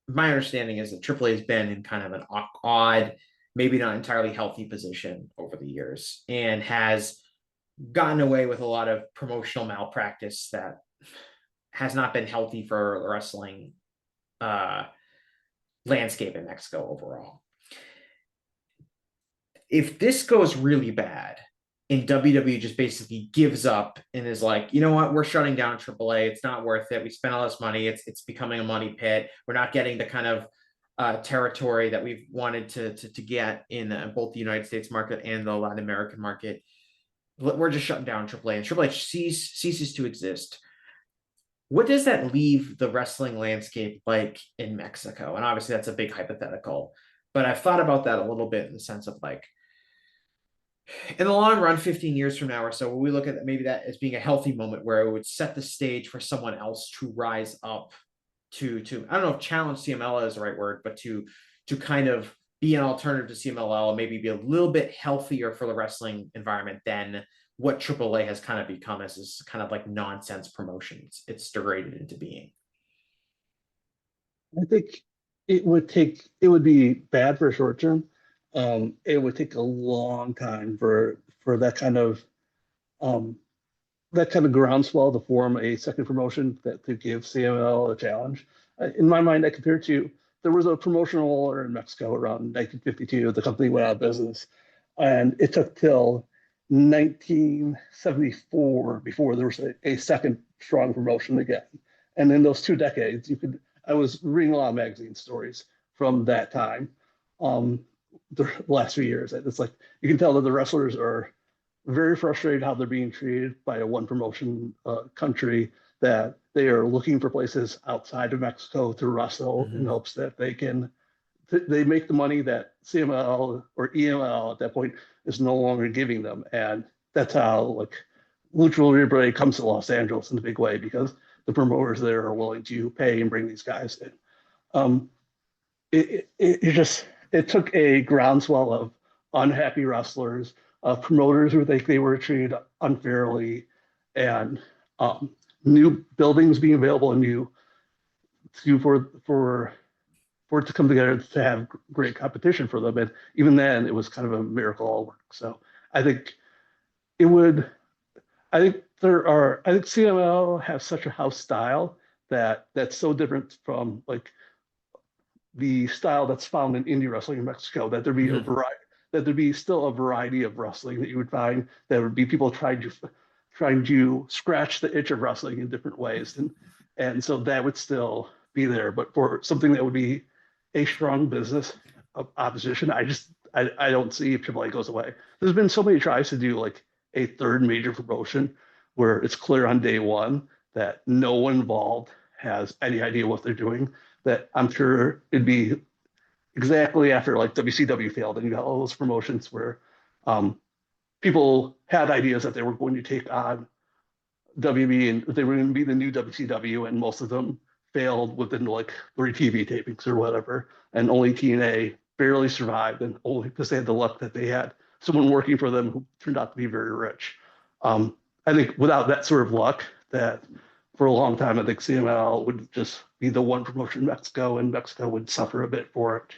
my understanding is that AAA has been in kind of an odd, maybe not entirely healthy position over the years, and has gotten away with a lot of promotional malpractice that has not been healthy for the wrestling landscape in Mexico overall. If this goes really bad, and WWE just basically gives up and is like, you know what, we're shutting down AAA. It's not worth it. We spent all this money. It's becoming a money pit. We're not getting the kind of territory that we've wanted to get in both the United States market and the Latin American market. We're just shutting down AAA, and Triple H ceases to exist. What does that leave the wrestling landscape like in Mexico? And obviously, that's a big hypothetical. But I've thought about that a little bit in the sense of like, in the long run, 15 years from now or so, we look at maybe that as being a healthy moment where it would set the stage for someone else to rise up to I don't know if challenge CMLL is the right word, but to kind of be an alternative to CMLL and maybe be a little bit healthier for the wrestling environment than what AAA has kind of become as this kind of like nonsense promotions it's degraded into being.
I think it would be bad for short term. It would take a long time for um, that kind of groundswell to form a second promotion that to give CML a challenge. In my mind, I compare it to there was a promotional order in Mexico around 1952. The company went out of business, and it took till 1974 before there was a second strong promotion again. And in those 2 decades, I was reading a lot of magazine stories from that time, um, the last few years. It's like you can tell that the wrestlers are very frustrated how they're being treated by a one promotion country, that they are looking for places outside of Mexico to wrestle in hopes that they make the money that CML or EML at that point is no longer giving them. And that's how like Lucha Libre comes to Los Angeles in a big way, because the promoters there are willing to pay and bring these guys in. Um, it took a groundswell of unhappy wrestlers, promoters who think they were treated unfairly, and new buildings being available and for it to come together to have great competition for them. And even then, it was kind of a miracle all work. So I think it would. I think I think CML has such a house style that's so different from like the style that's found in indie wrestling in Mexico, that there'd be still a variety of wrestling that you would find. There would be people trying to scratch the itch of wrestling in different ways, and so that would still be there. But for something that would be a strong business of opposition, I don't see if AAA goes away. There's been so many tries to do like a third major promotion where it's clear on day one that no one involved has any idea what they're doing, that I'm sure it'd be exactly after like WCW failed, and you got all those promotions where people had ideas that they were going to take on WB and they were going to be the new WCW, and most of them failed within like 3 TV tapings or whatever, and only TNA barely survived, and only because they had the luck that they had someone working for them who turned out to be very rich. I think without that sort of luck, that for a long time, I think CML would just be the one promotion in Mexico, and Mexico would suffer a bit for it.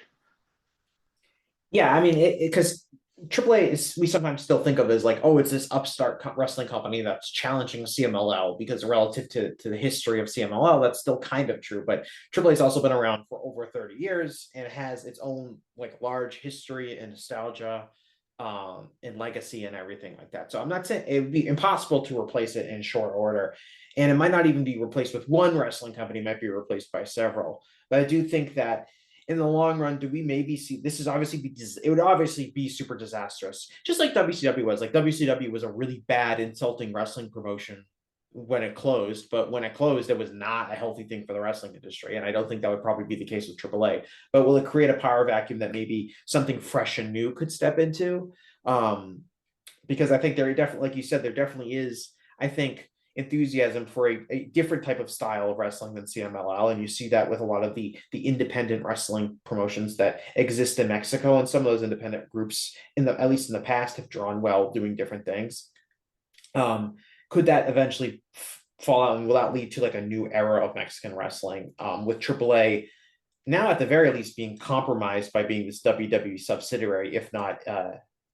Yeah, I mean, because AAA is, we sometimes still think of as like, oh, it's this upstart wrestling company that's challenging CMLL, because relative to the history of CMLL, that's still kind of true. But AAA has also been around for over 30 years, and it has its own like large history and nostalgia and legacy and everything like that. So I'm not saying it would be impossible to replace it in short order. And it might not even be replaced with one wrestling company, it might be replaced by several. But I do think that in the long run, do we maybe see this is obviously it would obviously be super disastrous, just like WCW was. Like WCW was a really bad, insulting wrestling promotion when it closed, but when it closed, it was not a healthy thing for the wrestling industry. And I don't think that would probably be the case with AAA. But will it create a power vacuum that maybe something fresh and new could step into? Because I think there definitely, like you said, there definitely is, I think, enthusiasm for a different type of style of wrestling than CMLL, and you see that with a lot of the independent wrestling promotions that exist in Mexico, and some of those independent groups at least in the past have drawn well doing different things. Could that eventually fall out, and will that lead to like a new era of Mexican wrestling, with AAA now at the very least being compromised by being this WWE subsidiary, if not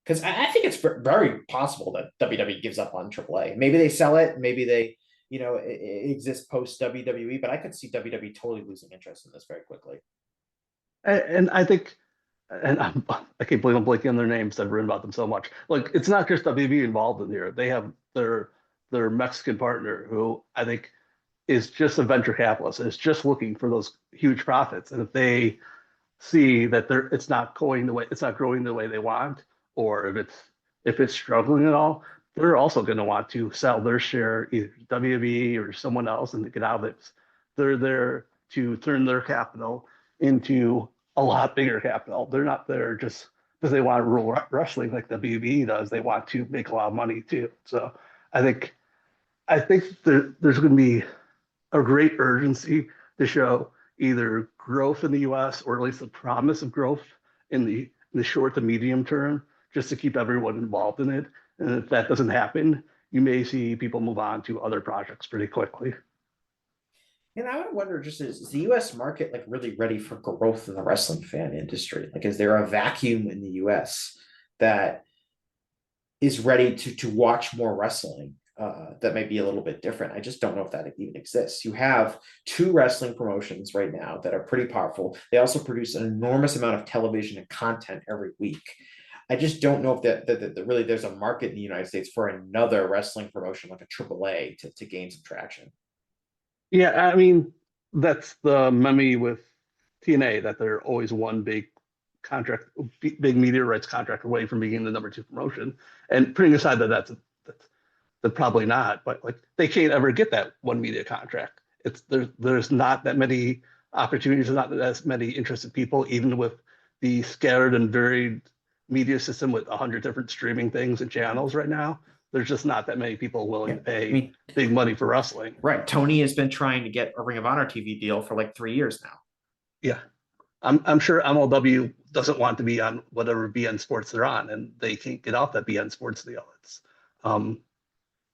because I think it's very possible that WWE gives up on AAA. Maybe they sell it. Maybe they, it exists post WWE. But I could see WWE totally losing interest in this very quickly.
And I think and I can't believe I'm blanking on their names. I've written about them so much. Like, it's not just WB involved in here. They have their Mexican partner, who I think is just a venture capitalist, is just looking for those huge profits. And if they see that it's not growing the way they want, or if it's struggling at all, they're also going to want to sell their share either to WWE or someone else and to get out of it. They're there to turn their capital into a lot bigger capital. They're not there just because they want to rule wrestling like the WWE does. They want to make a lot of money too. So I think there's going to be a great urgency to show either growth in the U.S. or at least the promise of growth in the short to medium term, just to keep everyone involved in it. And if that doesn't happen, you may see people move on to other projects pretty quickly.
And I would wonder, just is the U.S. market like really ready for growth in the wrestling fan industry? Like, is there a vacuum in the U.S. that is ready to watch more wrestling that might be a little bit different? I just don't know if that even exists. You have two wrestling promotions right now that are pretty powerful. They also produce an enormous amount of television and content every week. I just don't know if that really there's a market in the United States for another wrestling promotion like a AAA to gain some traction.
Yeah, I mean, that's the meme with TNA, that they're always one big media rights contract away from being the number 2 promotion. And putting aside that's probably not, but like, they can't ever get that one media contract. There's not that many opportunities, there's not as many interested people, even with the scattered and varied media system with 100 different streaming things and channels right now. There's just not that many people willing to pay big money for wrestling.
Right. Tony has been trying to get a Ring of Honor TV deal for like 3 years now.
Yeah. I'm sure MLW doesn't want to be on whatever BN Sports they're on, and they can't get off that BN Sports deal. It's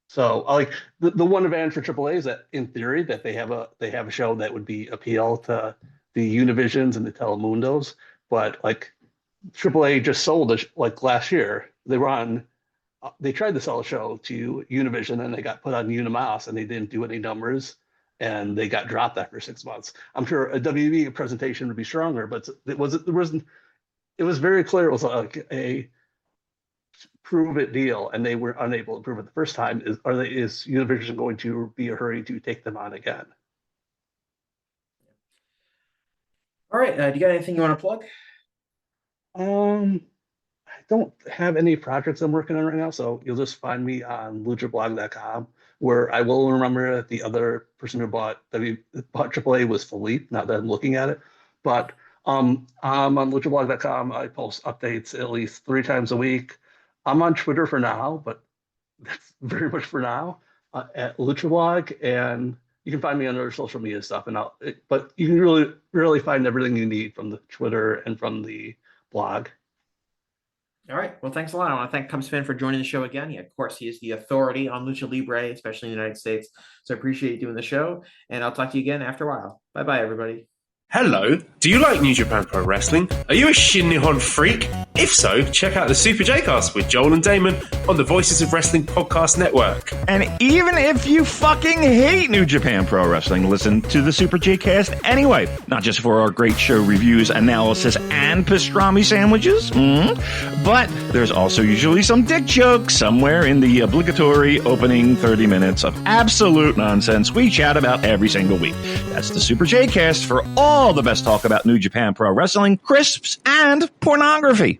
so like the one advantage for AAA is that in theory that they have a show that would be appeal to the Univisions and the Telemundos, but like AAA just sold it like last year. They tried to sell a show to Univision and they got put on Unimas and they didn't do any numbers and they got dropped after 6 months. I'm sure a WWE presentation would be stronger, but it was very clear it was like a prove it deal, and they were unable to prove it the first time. Is Univision going to be a hurry to take them on again?
All right, do you got anything you want to plug?
I don't have any projects I'm working on right now, so you'll just find me on luchablog.com, where I will remember that the other person who bought AAA was Philippe, now that I'm looking at it. But I'm on luchablog.com. I post updates at least 3 times a week. I'm on Twitter for now, but that's very much for now, at Luchablog, and you can find me on other social media stuff. But you can really find everything you need from the Twitter and from the blog.
All right. Well, thanks a lot. I want to thank CubsFan for joining the show again. Of course, he is the authority on Lucha Libre, especially in the United States. So I appreciate you doing the show, and I'll talk to you again after a while. Bye-bye, everybody.
Hello, do you like New Japan Pro Wrestling? Are you a Shin Nihon freak? If so, check out the Super J-Cast with Joel and Damon on the Voices of Wrestling Podcast Network.
And even if you fucking hate New Japan Pro Wrestling, listen to the Super J-Cast anyway. Not just for our great show reviews, analysis, and pastrami sandwiches, but there's also usually some dick jokes somewhere in the obligatory opening 30 minutes of absolute nonsense we chat about every single week. That's the Super J-Cast for all the best talk about New Japan Pro Wrestling, crisps, and pornography.